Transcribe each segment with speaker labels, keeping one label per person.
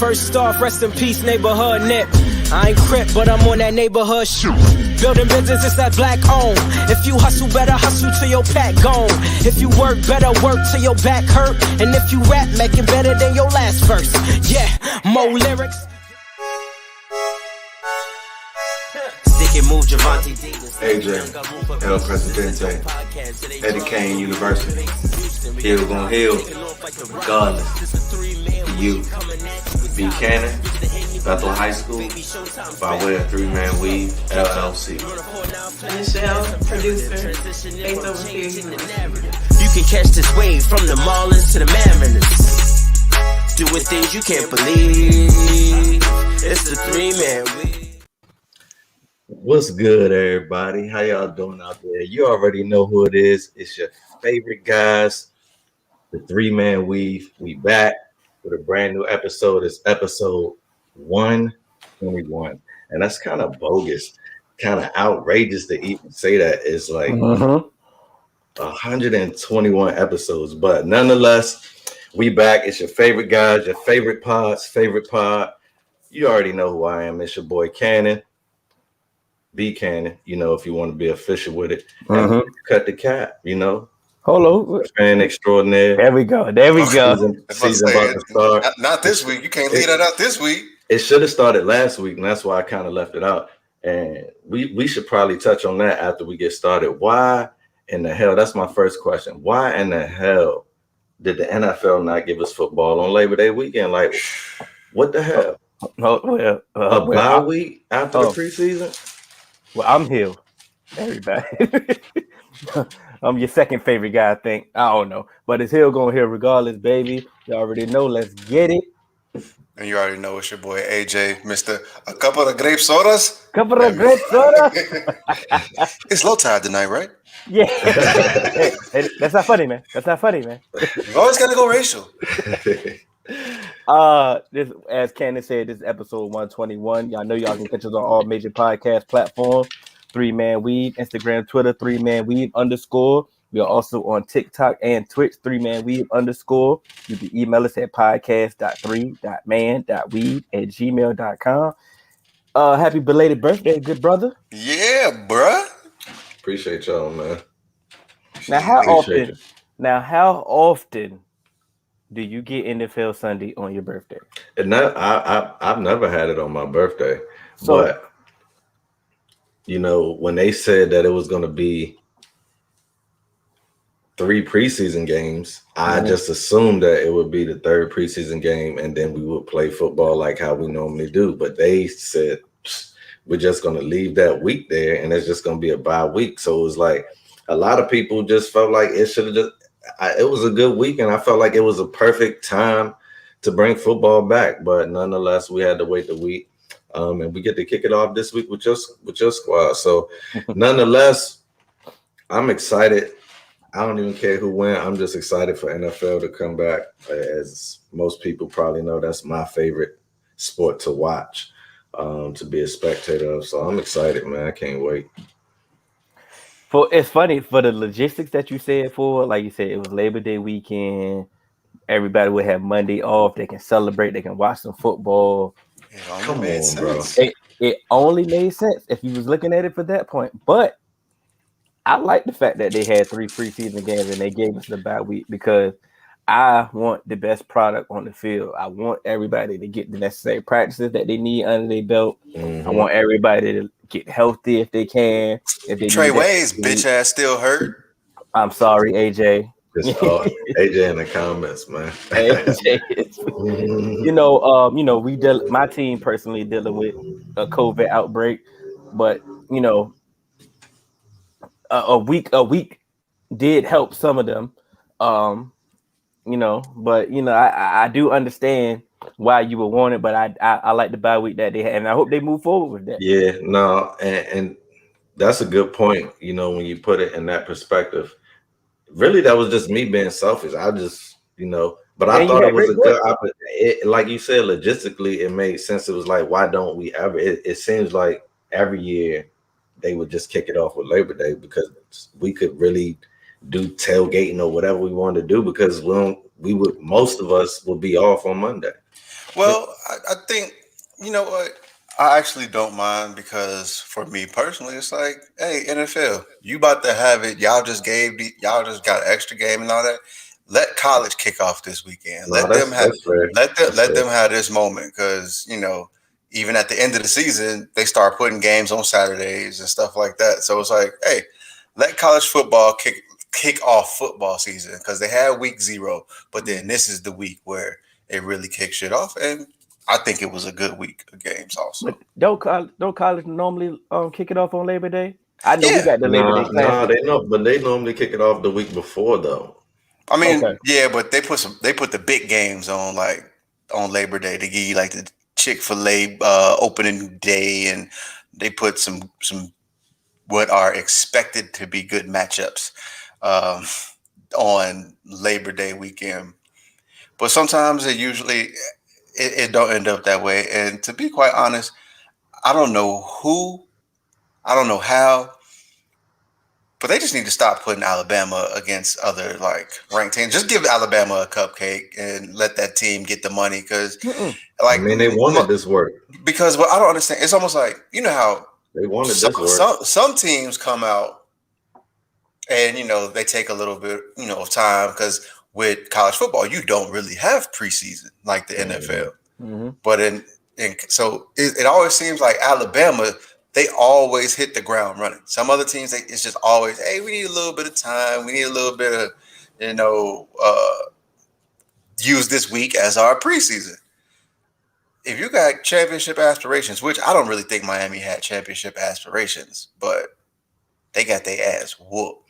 Speaker 1: First off, rest in peace, neighborhood Nip. I ain't crip, but I'm on that neighborhood shoot. Building business, it's that black owned. If you hustle, better hustle till your pack gone. If you work, better work till your back hurt. And if you rap, make it better than your last verse. Yeah, more lyrics.
Speaker 2: AJ, El Presidente, Eddie Kane University, Hill gon' Hill, regardless, you, B. Cannon, Bethel High School, by way of Three Man Weave, LLC.
Speaker 3: Michelle, producer, based over here.
Speaker 1: You can catch this wave from the Marlins to the Mariners. Doing things you can't believe. It's the Three Man Weave.
Speaker 2: What's good, everybody? How y'all doing out there? You already know who it is. It's your favorite guys, the Three Man Weave. We back with a brand new episode. It's episode 121. And that's kind of bogus, kind of outrageous to even say that. It's like 121 episodes. But nonetheless, we back. It's your favorite guys, your favorite pod's favorite pod. You already know who I am. It's your boy Cannon. B Cannon, you know, if you want to be official with it, cut the cap, you know.
Speaker 4: Hello,
Speaker 2: fan extraordinaire.
Speaker 4: There we go.
Speaker 2: Season about to start.
Speaker 5: Not this week. You can't leave that out this week.
Speaker 2: It should have started last week, and that's why I kind of left it out. And we should probably touch on that after we get started. Why in the hell? That's my first question. Why in the hell did the NFL not give us football on Labor Day weekend? Like, what the hell? A bye week after the preseason?
Speaker 4: Well, I'm Hill, everybody. I'm your second favorite guy, I think. I don't know. But it's Hill going here regardless, baby. You already know. Let's get it.
Speaker 5: And you already know it's your boy AJ, Mr. A couple of grape sodas.
Speaker 4: Grape soda.
Speaker 5: It's low tide tonight, right?
Speaker 4: Yeah. Hey, that's not funny, man.
Speaker 5: You always got to go racial.
Speaker 4: This, as Cannon said, this is episode 121. Y'all know y'all can catch us on all major podcast platforms. 3 Man Weave, Instagram, Twitter, 3 Man Weave _. We are also on TikTok and Twitch, 3 Man Weave _. You can email us at podcast.3.man.weave@gmail.com. Happy belated birthday, good brother.
Speaker 5: Yeah, bruh.
Speaker 2: Appreciate y'all, man.
Speaker 4: Now, how often do you get NFL Sunday on your birthday?
Speaker 2: And that, I've never had it on my birthday. But, you know, when they said that it was going to be 3 preseason games, I just assumed that it would be the 3rd preseason game and then we would play football like how we normally do. But they said we're just going to leave that week there and it's just going to be a bye week. So it was like a lot of people just felt like it should have just it was a good weekend. I felt like it was a perfect time to bring football back, but nonetheless, we had to wait the week, and we get to kick it off this week with your squad. So, nonetheless, I'm excited. I don't even care who wins. I'm just excited for NFL to come back. As most people probably know, that's my favorite sport to watch, to be a spectator of. So I'm excited, man. I can't wait.
Speaker 4: It's funny for the logistics that you said like you said, it was Labor Day weekend. Everybody would have Monday off. They can celebrate. They can watch some football.
Speaker 2: Come on, bro.
Speaker 4: It only made sense if you was looking at it for that point. But I like the fact that they had 3 preseason games and they gave us the bye week because I want the best product on the field. I want everybody to get the necessary practices that they need under their belt. I want everybody to get healthy if they can. If they
Speaker 5: Trey Wayne's bitch ass still hurt.
Speaker 4: I'm sorry, AJ.
Speaker 2: AJ in the comments, man.
Speaker 4: AJ my team personally dealing with a COVID outbreak, but a week did help some of them. I do understand why you would want it, but I like the bye week that they had, and I hope they move forward with that.
Speaker 2: Yeah, no, and that's a good point. You know, when you put it in that perspective, really, that was just me being selfish. I just, but I thought it was a good opportunity. Like you said, logistically, it made sense. It was like, why don't we ever? It seems like every year they would just kick it off with Labor Day because we could really do tailgating or whatever we wanted to do because most of us would be off on Monday.
Speaker 5: Well, I think you know what. I actually don't mind because for me personally, it's like, hey, NFL, you about to have it. Y'all just got an extra game and all that. Let college kick off this weekend.
Speaker 2: No, that's fair. That's
Speaker 5: let
Speaker 2: fair.
Speaker 5: them have this moment because even at the end of the season, they start putting games on Saturdays and stuff like that. So it's like, hey, let college football kick off football season because they had week 0, but then this is the week where it really kicks shit off, and I think it was a good week of games also.
Speaker 4: But don't college normally kick it off on Labor Day? I know we
Speaker 5: Yeah,
Speaker 4: got the Labor Day
Speaker 2: No,
Speaker 4: Classic.
Speaker 2: they know, but they normally kick it off the week before though.
Speaker 5: I mean,
Speaker 4: Okay.
Speaker 5: yeah, but they put the big games on like on Labor Day to give you like the Chick-fil-A opening day, and they put some what are expected to be good matchups um, on Labor Day weekend. But sometimes it don't end up that way. And to be quite honest, I don't know how, but they just need to stop putting Alabama against other like ranked teams. Just give Alabama a cupcake and let that team get the money because,
Speaker 2: I mean, they wanted this work.
Speaker 5: Because what I don't understand, it's almost like how
Speaker 2: They wanted this work.
Speaker 5: some teams come out and they take a little bit of time because with college football you don't really have preseason like the NFL.
Speaker 4: Mm-hmm.
Speaker 5: But so it always seems like Alabama, they always hit the ground running. Some other teams, it's just always, hey, we need a little bit of time. We need a little bit of, use this week as our preseason. If you got championship aspirations, which I don't really think Miami had championship aspirations, but they got their ass whooped.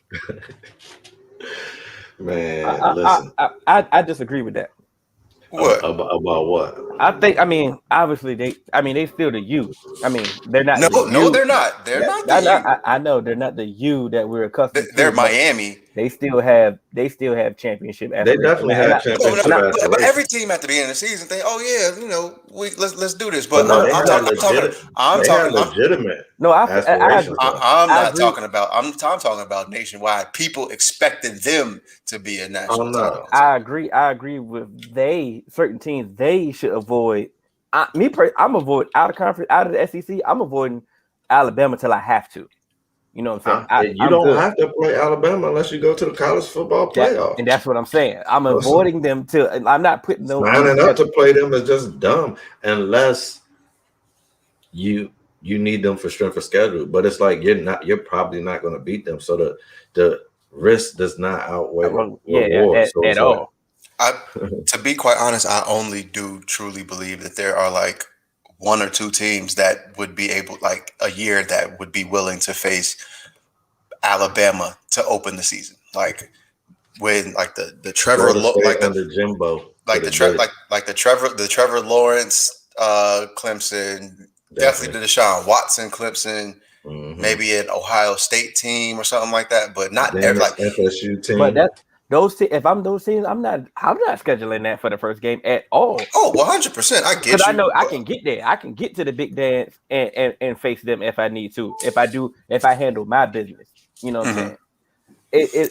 Speaker 2: Man, listen.
Speaker 4: I disagree with that.
Speaker 5: What?
Speaker 2: About what?
Speaker 4: I think, obviously they still the U. They're not.
Speaker 5: No, they're not. They're not the U.
Speaker 4: I know they're not the U that we're accustomed to.
Speaker 5: They're Miami.
Speaker 4: They still have championship aspirations.
Speaker 2: They definitely have championship aspirations.
Speaker 5: But every team at the beginning of the season think, oh yeah, let's do this. But
Speaker 2: no,
Speaker 5: I'm talking
Speaker 2: legitimate.
Speaker 4: No,
Speaker 2: aspirations.
Speaker 5: I'm not talking about. I'm talking about nationwide. People expected them to be a national title.
Speaker 4: I agree with certain teams. They should avoid. I'm avoid out of conference, out of the SEC. I'm avoiding Alabama till I have to. You know what I'm saying?
Speaker 2: You don't have to play Alabama unless you go to the college football playoff.
Speaker 4: And that's what I'm saying. I'm avoiding them till I'm not putting them.
Speaker 2: Signing up to play them is just dumb unless you need them for strength of schedule. But it's like you're probably not going to beat them. So the risk does not outweigh reward.
Speaker 4: At all.
Speaker 5: To be quite honest, I only do truly believe that there are like one or two teams that would be able, like a year, that would be willing to face Alabama to open the season, like when like the Trevor like
Speaker 2: the Jimbo,
Speaker 5: like the Trevor Lawrence Clemson, definitely the Deshaun Watson Clemson, maybe an Ohio State team or something like that, but not every like
Speaker 2: FSU team.
Speaker 4: But if I'm those teams, I'm not scheduling that for the first game at all.
Speaker 5: Oh, 100%. I get you.
Speaker 4: Because I know I can get there. I can get to the big dance and face them if I need to. If I handle my business. You know what I'm saying?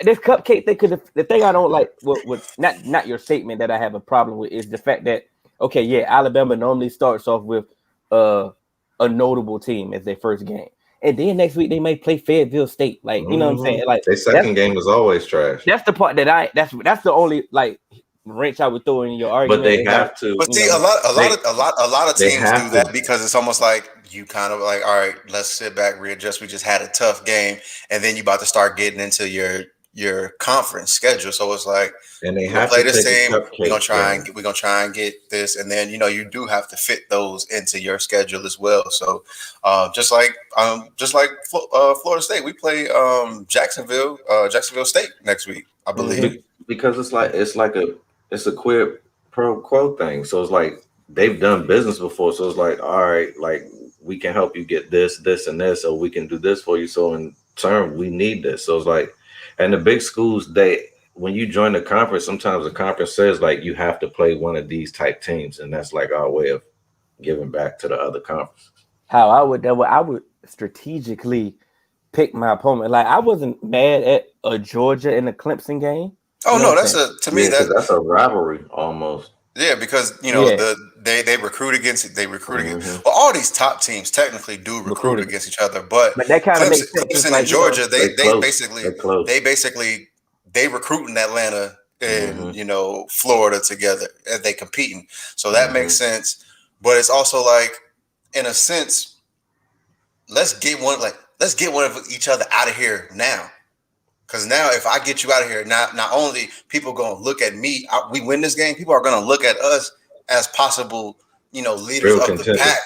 Speaker 4: This cupcake thing, the thing I don't like with not your statement that I have a problem with is the fact that, okay, yeah, Alabama normally starts off with a notable team as their first game. And then next week they may play Fayetteville State, like you know what I'm saying. Like
Speaker 2: their second game is always trash.
Speaker 4: That's the part that that's the only like wrench I would throw in your argument.
Speaker 2: But they have to.
Speaker 5: But see, a lot of teams do that because it's almost like you kind of like, all right, let's sit back, readjust. We just had a tough game, and then you about to start getting into your conference schedule. So it's like,
Speaker 2: and they
Speaker 5: have to play this team. We're gonna try and get this, and then you do have to fit those into your schedule as well. So just like Florida State, we play Jacksonville State next week, I believe.
Speaker 2: Because it's a quid pro quo thing. So it's like they've done business before. So it's like, all right, like we can help you get this, and this, or we can do this for you. So in turn, we need this. So it's like. And the big schools, when you join the conference, sometimes the conference says like you have to play one of these type teams, and that's like our way of giving back to the other conferences.
Speaker 4: How I would strategically pick my opponent. Like I wasn't mad at a Georgia and a Clemson game.
Speaker 5: Oh no, that's to me
Speaker 2: that's a rivalry almost.
Speaker 5: Yeah, because they recruit against it. They recruit against.
Speaker 2: Mhm.
Speaker 5: Well, all these top teams technically do recruit against each other, but
Speaker 4: that kind of makes sense.
Speaker 5: Clemson
Speaker 4: Like,
Speaker 5: and Georgia,
Speaker 2: They're close.
Speaker 5: they recruit in Atlanta and
Speaker 2: Mhm.
Speaker 5: Florida together, and they competing. So that makes
Speaker 2: Mhm.
Speaker 5: sense. But it's also like, in a sense, let's get one of each other out of here now. Because now, if I get you out of here, not only people going to look at me, we win this game, people are going to look at us as possible, leaders
Speaker 2: Real
Speaker 5: of the pack
Speaker 2: contenders.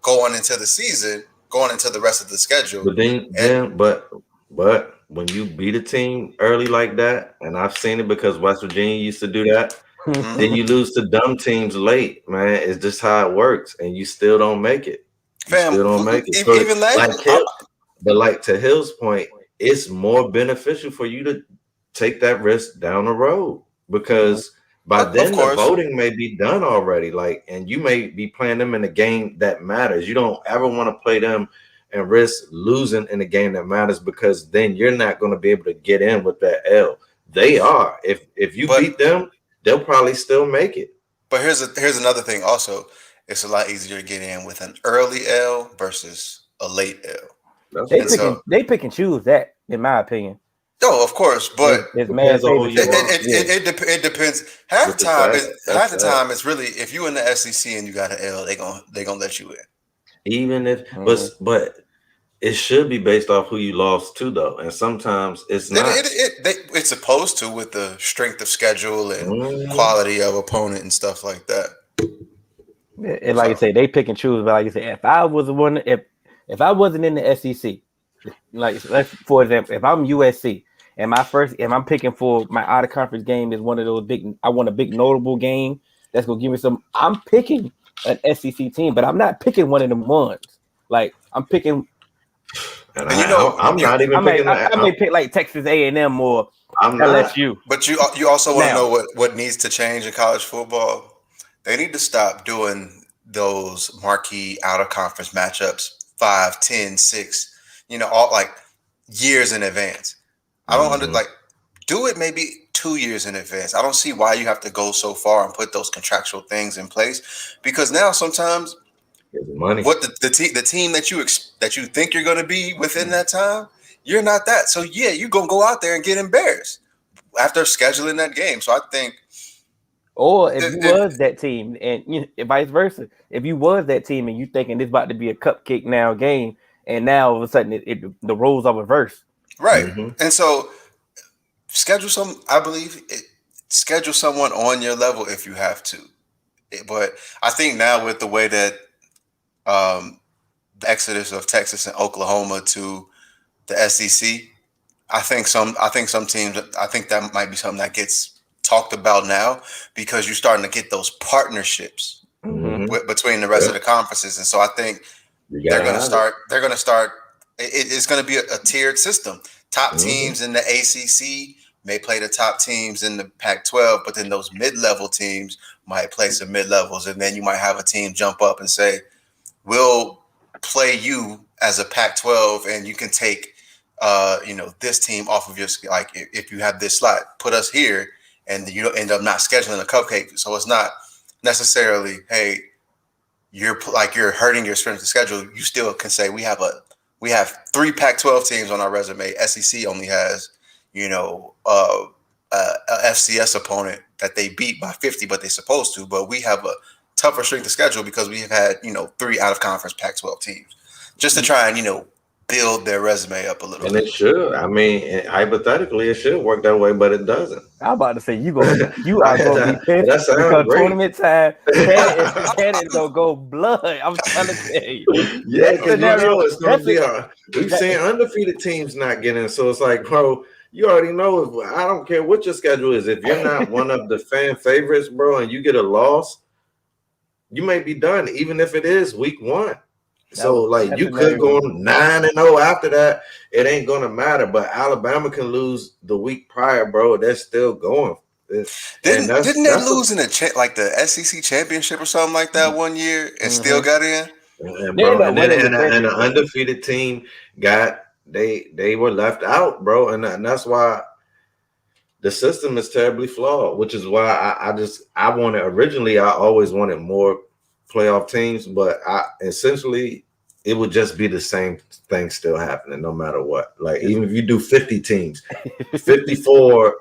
Speaker 5: going into the season, going into the rest of the schedule.
Speaker 2: But but when you beat a team early like that, and I've seen it because West Virginia used to do that, then you lose to dumb teams late, man. It's just how it works, and you still don't make it. You
Speaker 5: Fam,
Speaker 2: still don't make it. So
Speaker 5: even last,
Speaker 2: like to Hill's point, it's more beneficial for you to take that risk down the road because by
Speaker 5: of
Speaker 2: then the
Speaker 5: course,
Speaker 2: voting may be done already. Like, and you may be playing them in a game that matters. You don't ever want to play them and risk losing in a game that matters because then you're not going to be able to get in with that L. They are. If you beat them, they'll probably still make it.
Speaker 5: But here's another thing. Also, it's a lot easier to get in with an early L versus a late L.
Speaker 4: They pick and choose that, in my opinion.
Speaker 5: No, of course, but
Speaker 4: it's man favorite.
Speaker 5: It depends. Half the time it's really, if you in the SEC and you got an L, they gonna let you in.
Speaker 2: Even if, but it should be based off who you lost to, though, and sometimes it's not.
Speaker 5: It's supposed to, with the strength of schedule and quality of opponent and stuff like that.
Speaker 4: And like I say, they pick and choose. But like I say, if I wasn't in the SEC, like for example, if I'm USC and I'm picking for my out of conference game is one of those I want a big notable game that's gonna give me some. I'm picking an SEC team, but I'm not picking one of them ones. Like I'm picking.
Speaker 2: And I'm not even picking.
Speaker 4: I may pick like Texas A&M or LSU.
Speaker 5: But you also want to know what needs to change in college football. They need to stop doing those marquee out of conference matchups 5, 10, 6, all like years in advance. I don't do it maybe 2 years in advance. I don't see why you have to go so far and put those contractual things in place, because now sometimes
Speaker 2: money.
Speaker 5: What the team that you think you're going to be within that time, you're not that. So yeah, you're going to go out there and get embarrassed after scheduling that game. So I think,
Speaker 4: or if you was that team, and vice versa, if you was that team and you thinking this about to be a cupcake now game, and now all of a sudden the roles are reversed,
Speaker 5: right? And so schedule someone on your level if you have to. But I think now, with the way that the exodus of Texas and Oklahoma to the SEC, I think some teams, I think that might be something that gets talked about now, because you're starting to get those partnerships between the rest of the conferences, and so I think they're going to start. It's going to be a tiered system. Top teams in the ACC may play the top teams in the Pac-12, but then those mid-level teams might play some mid-levels, and then you might have a team jump up and say, we'll play you as a Pac-12, and you can take, this team off of your, like, if you have this slot, put us here, and you don't end up not scheduling a cupcake. So it's not necessarily, hey, you're hurting your strength of schedule. You still can say we have 3 Pac-12 teams on our resume. SEC only has, a FCS opponent that they beat by 50, but they're supposed to. But we have a tougher strength of schedule because we have had 3 out of conference Pac-12 teams, just to try and build their resume up a little bit.
Speaker 2: And it should. I mean, hypothetically, it should work that way, but it doesn't.
Speaker 4: I'm about to say you are going to be pissed because tournament time, Canada's going to go blood. I'm trying to tell you.
Speaker 2: Yeah, because it's going to be we've seen undefeated teams not get in, so it's like, bro, you already know. I don't care what your schedule is. If you're not one of the fan favorites, bro, and you get a loss, you may be done, even if it is week 1. So, you could go 9-0 after that. It ain't gonna matter. But Alabama can lose the week prior, bro. They're still going.
Speaker 5: Didn't they lose in the SEC championship or something like that one year and still got in?
Speaker 2: And the undefeated team they were left out, bro. And that's why the system is terribly flawed, which is why I wanted originally. I always wanted more playoff teams, but essentially it would just be the same thing still happening no matter what. Like even if you do 50 teams, 54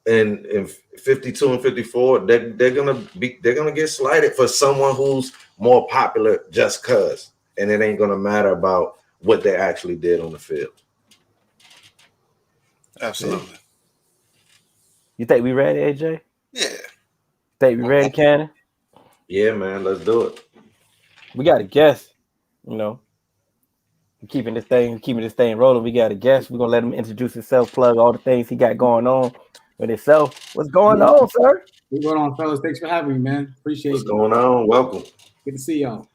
Speaker 2: and 52 and 54, they're gonna get slighted for someone who's more popular just cause, and it ain't gonna matter about what they actually did on the field.
Speaker 5: Absolutely.
Speaker 4: Yeah. You think we ready, AJ?
Speaker 5: Yeah.
Speaker 4: Think we ready, Cannon?
Speaker 2: Yeah, man, let's do it.
Speaker 4: We got a guest, you know. Keeping this thing rolling. We got a guest. We're gonna let him introduce himself, plug all the things he got going on with himself. What's going on, sir?
Speaker 6: What's going on, fellas? Thanks for having me, man. Appreciate it.
Speaker 2: What's going on? Welcome.
Speaker 6: Good to see y'all.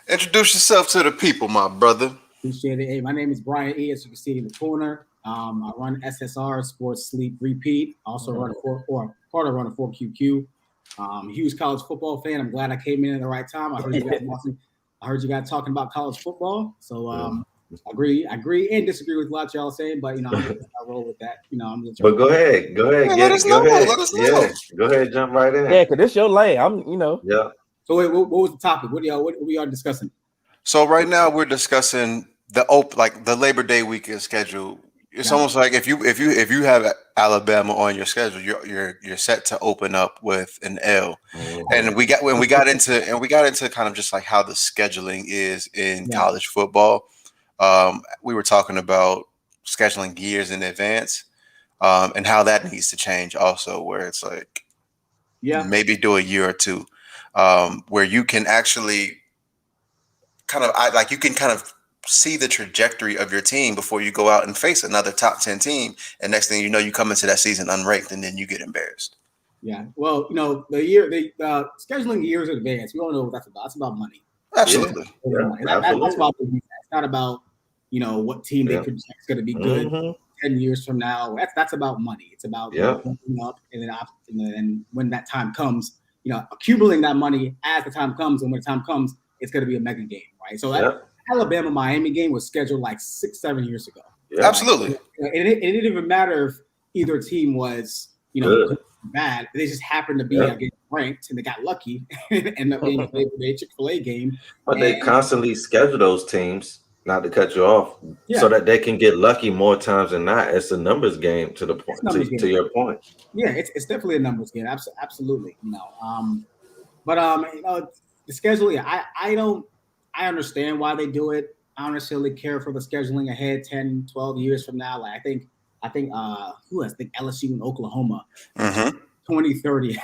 Speaker 5: Introduce yourself to the people, my brother.
Speaker 6: Appreciate it. Hey, my name is Brian E. As you can see in the corner, I run SSR Sports Sleep Repeat. I also run a 4QQ. Huge college football fan. I'm glad I came in at the right time. I heard you guys talking about college football. So agree and disagree with a lot y'all saying, but I roll with that. I'm just
Speaker 2: but go ahead.
Speaker 5: Yeah, let us know.
Speaker 2: Yeah, go ahead, jump right in.
Speaker 4: Yeah, because this your lane.
Speaker 2: Yeah.
Speaker 6: So wait, what was the topic? What we are discussing?
Speaker 5: So right now we're discussing the Labor Day weekend schedule. It's almost like if you have Alabama on your schedule, you're set to open up with an L. Mm-hmm. And we got into kind of just like how the scheduling is in college football. We were talking about scheduling years in advance, and how that needs to change also, where it's like maybe do a year or two, where you can actually kind of see the trajectory of your team before you go out and face another top 10 team. And next thing you know, you come into that season unranked and then you get embarrassed.
Speaker 6: Yeah. Well, the scheduling years in advance, we all know what that's about. It's about money.
Speaker 5: Absolutely.
Speaker 6: Yeah. That's about the it's not about, what team they project is going to be good 10 years from now. That's about money. It's about building up and then when that time comes, accumulating that money as the time comes. And when the time comes, it's going to be a mega game, right? So Alabama-Miami game was scheduled like 6-7 years ago.
Speaker 5: Yeah. Absolutely.
Speaker 6: And it didn't even matter if either team was, bad. They just happened to be against ranked, and they got lucky and ended up being a Chick-fil-A game.
Speaker 2: But they constantly schedule those teams, not to cut you off, so that they can get lucky more times than not. It's a numbers game to the point. To your point. Yeah,
Speaker 6: it's definitely a numbers game. Absolutely. The schedule. I understand why they do it. I don't necessarily care for the scheduling ahead 10, 12 years from now. Like I think who has LSU and Oklahoma 2030.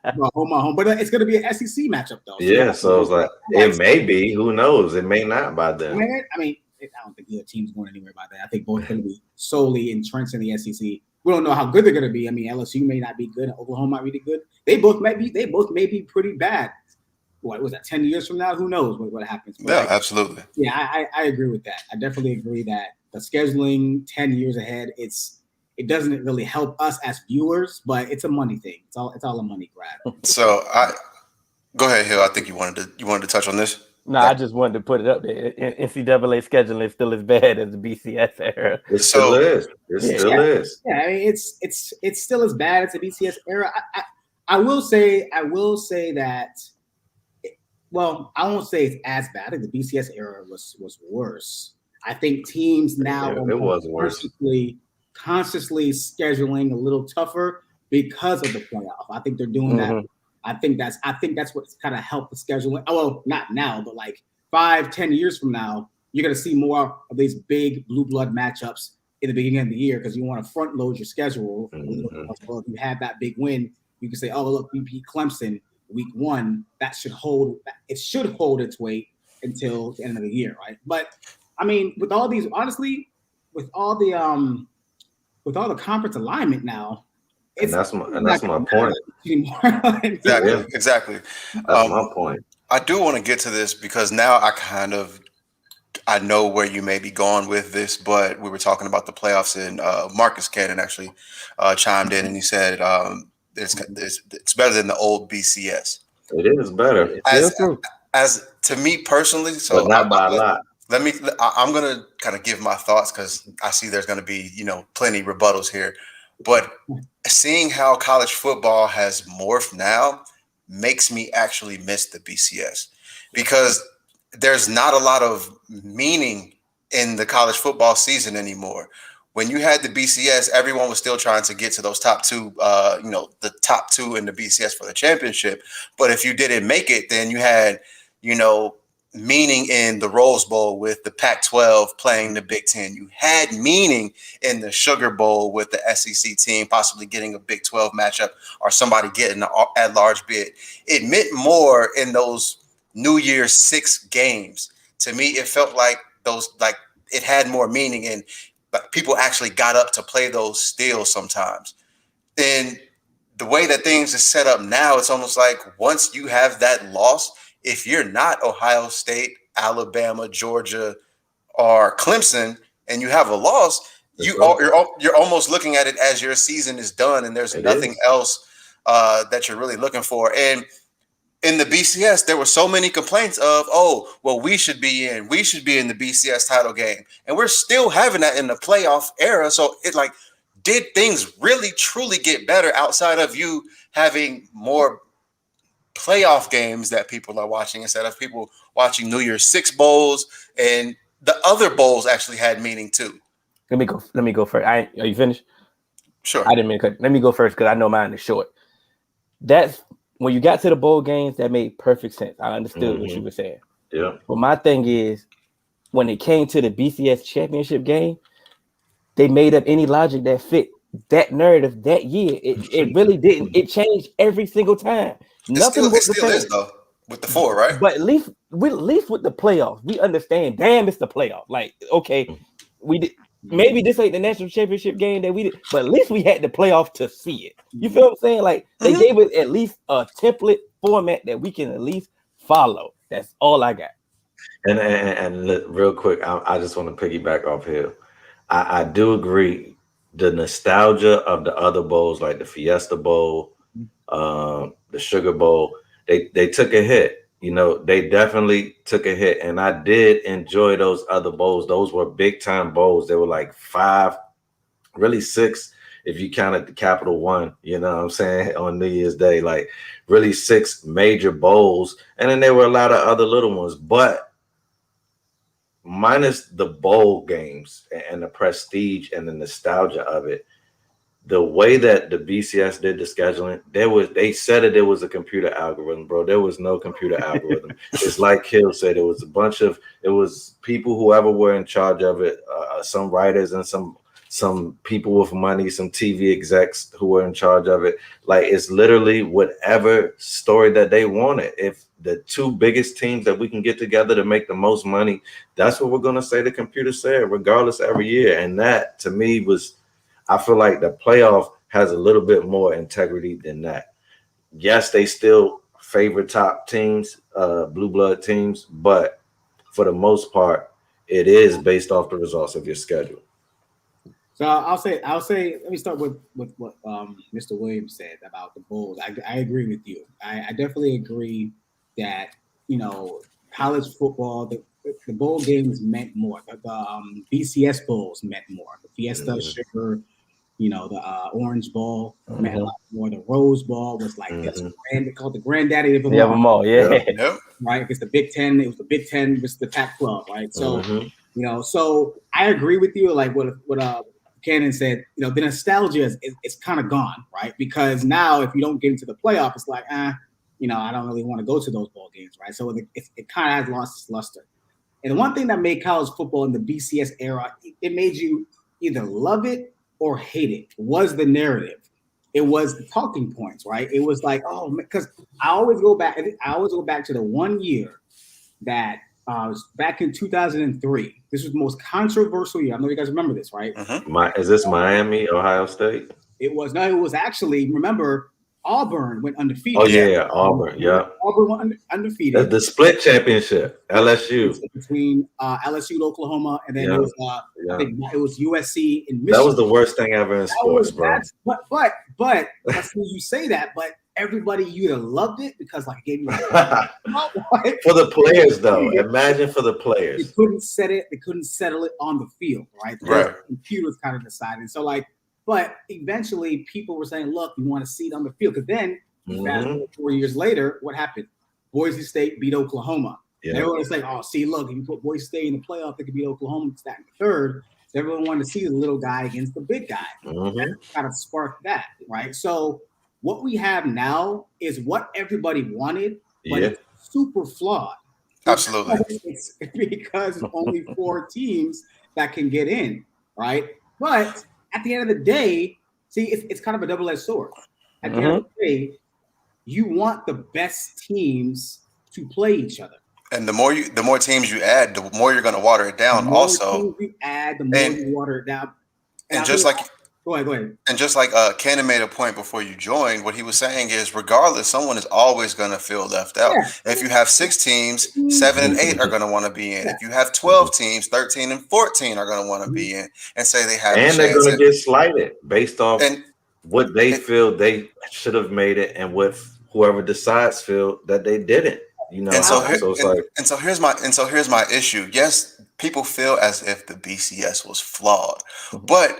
Speaker 6: Oklahoma, but it's going to be an SEC matchup though.
Speaker 2: So it's like it may be. Who knows? It may not by then.
Speaker 6: I don't think either team's going anywhere by then. I think both going to be solely entrenched in the SEC. We don't know how good they're going to be. LSU may not be good. Oklahoma might be good. They both may be pretty bad. What was that? 10 years from now, who knows what happens? But
Speaker 5: absolutely.
Speaker 6: Yeah, I agree with that. I definitely agree that the scheduling 10 years ahead, it doesn't really help us as viewers, but it's a money thing. It's all a money grab.
Speaker 5: So go ahead, Hill. I think you wanted to touch on this.
Speaker 4: No, I just wanted to put it up there. NCAA scheduling is still as bad as the BCS era.
Speaker 2: It still is. It still is.
Speaker 6: Yeah, it's still as bad as the BCS era. I will say that. Well, I won't say it's as bad. I think the BCS era was worse. I think teams now
Speaker 2: it was worse.
Speaker 6: Consciously scheduling a little tougher because of the playoff. I think they're doing that. I think that's what's kind of helped the scheduling. Oh, well, not now, but like 5-10 years from now, you're going to see more of these big blue blood matchups in the beginning of the year because you want to front load your schedule. Well, if you have that big win, you can say, "Oh, look, we beat Clemson week 1." That should hold. It should hold its weight until the end of the year, right? But with all these, honestly, with all the conference alignment now,
Speaker 2: that's my point.
Speaker 5: Exactly.
Speaker 2: That's my point.
Speaker 5: I do want to get to this because now I know where you may be going with this, but we were talking about the playoffs, and Marcus Cannon actually chimed in and he said it's better than the old BCS.
Speaker 2: It is better.
Speaker 5: As to me personally, so
Speaker 2: but not by a lot.
Speaker 5: I'm gonna kind of give my thoughts because I see there's gonna be plenty rebuttals here. But seeing how college football has morphed now makes me actually miss the BCS because there's not a lot of meaning in the college football season anymore. When you had the BCS, everyone was still trying to get to those top two, the top two in the BCS for the championship. But if you didn't make it, then you had, meaning in the Rose Bowl with the Pac-12 playing the Big Ten. You had meaning in the Sugar Bowl with the SEC team possibly getting a Big 12 matchup or somebody getting an at-large bid. It meant more in those New Year's 6 games. To me, it felt like it had more meaning and people actually got up to play those still sometimes. And the way that things are set up now, it's almost like once you have that loss, if you're not Ohio State, Alabama, Georgia, or Clemson, and you have a loss, you're almost looking at it as your season is done, and there's nothing else that you're really looking for. And in the BCS, there were so many complaints of, we should be in the BCS title game, and we're still having that in the playoff era. So did things really truly get better outside of you having more playoff games that people are watching instead of people watching New Year's 6 bowls, and the other bowls actually had meaning too? Let
Speaker 4: me go first. Are you finished?
Speaker 5: Sure.
Speaker 4: I didn't mean to cut. Let me go first because I know mine is short. That's when you got to the bowl games, that made perfect sense. I understood what you were saying.
Speaker 2: Yeah.
Speaker 4: But my thing is, when it came to the BCS championship game, they made up any logic that fit that narrative that year. It really didn't. It changed every single time. Nothing was the same.
Speaker 5: Is though with the 4, right?
Speaker 4: But at least with the playoffs, we understand. Damn, it's the playoff. Like, okay, we did. Maybe this ain't the national championship game that we did, but at least we had the playoff to see it. You feel what I'm saying? Like they gave us at least a template format that we can at least follow. That's all I got.
Speaker 2: And real quick, I just want to piggyback off here. I do agree. The nostalgia of the other bowls, like the Fiesta Bowl, the Sugar Bowl, they took a hit. They definitely took a hit, and I did enjoy those other bowls. Those were big time bowls. They were like 5, really 6 if you counted the Capital One. You know what I'm saying, on New Year's Day, like really 6 major bowls, and then there were a lot of other little ones, but minus the bowl games and the prestige and the nostalgia of it. The way that the BCS did the scheduling, they said it was a computer algorithm, bro. There was no computer algorithm. It's like Hill said, it was people, whoever were in charge of it, some writers and some people with money, some TV execs who were in charge of it. Like, it's literally whatever story that they wanted. If the 2 biggest teams that we can get together to make the most money, that's what we're going to say the computer said, regardless every year. And that, to me, I feel like the playoff has a little bit more integrity than that. Yes, they still favor top teams, blue blood teams, but for the most part, it is based off the results of your schedule.
Speaker 6: So I'll say. Let me start with what Mr. Williams said about the bowls. I agree with you. I definitely agree that college football, the bowl games meant more. The BCS bowls meant more. The Fiesta, Sugar, the Orange Bowl meant a lot more. The Rose Bowl was like this. They called the granddaddy of them all.
Speaker 4: Yeah.
Speaker 6: Right? Because the Big Ten, it was the Big Ten versus the Pac-12, right? So, so I agree with you. Like what Cannon said, the nostalgia is kind of gone, right? Because now if you don't get into the playoff, it's like, I don't really want to go to those ball games, right? So it kind of has lost its luster. And the one thing that made college football in the BCS era, it made you either love it or hate it. Was the narrative. It was the talking points, right? It was like, because I always go back to the one year that was back in 2003. This was the most controversial year. I know you guys remember this, right?
Speaker 2: Is this Miami, Ohio State?
Speaker 6: It was actually, remember, Auburn went undefeated.
Speaker 2: Oh yeah, Auburn. Yeah,
Speaker 6: Auburn went undefeated.
Speaker 2: The split championship, LSU
Speaker 6: between LSU and Oklahoma, and then it was I think it was USC in Michigan.
Speaker 2: That was the worst thing ever in sports, bro.
Speaker 6: But as soon as you say that, but everybody either loved it because like it gave you for
Speaker 2: the players though. Imagine for the players.
Speaker 6: They couldn't settle it on the field, right? The computers kind of decided. So like But eventually, people were saying, "Look, you want to see it on the field." Because then, fast forward 4 years later, what happened? Boise State beat Oklahoma. Yeah. Everyone was like, "Oh, see, look, if you put Boise State in the playoff, they could beat Oklahoma, it's that and the third." So everyone wanted to see the little guy against the big guy. That kind of sparked that, right? So what we have now is what everybody wanted, but it's super flawed.
Speaker 5: Absolutely.
Speaker 6: It's because it's only 4 teams that can get in, right? But at the end of the day, see, it's kind of a double-edged sword. At the end of the day, you want the best teams to play each other.
Speaker 5: And the more teams you add, the more you're going to water it down.
Speaker 6: The more
Speaker 5: also,
Speaker 6: teams you add, the more you water it down.
Speaker 5: And just like
Speaker 6: go ahead.
Speaker 5: And just like Cannon made a point before you joined, what he was saying is, regardless, someone is always going to feel left out. Yeah. If you have 6 teams, 7 and 8 are going to want to be in. If you have 12 teams, 13 and 14 are going to want to be in, and say they have.
Speaker 2: And they're going to get slighted based off what they feel they should have made it, and what whoever decides feel that they didn't. You know,
Speaker 5: and so here's my issue. Yes, people feel as if the BCS was flawed, but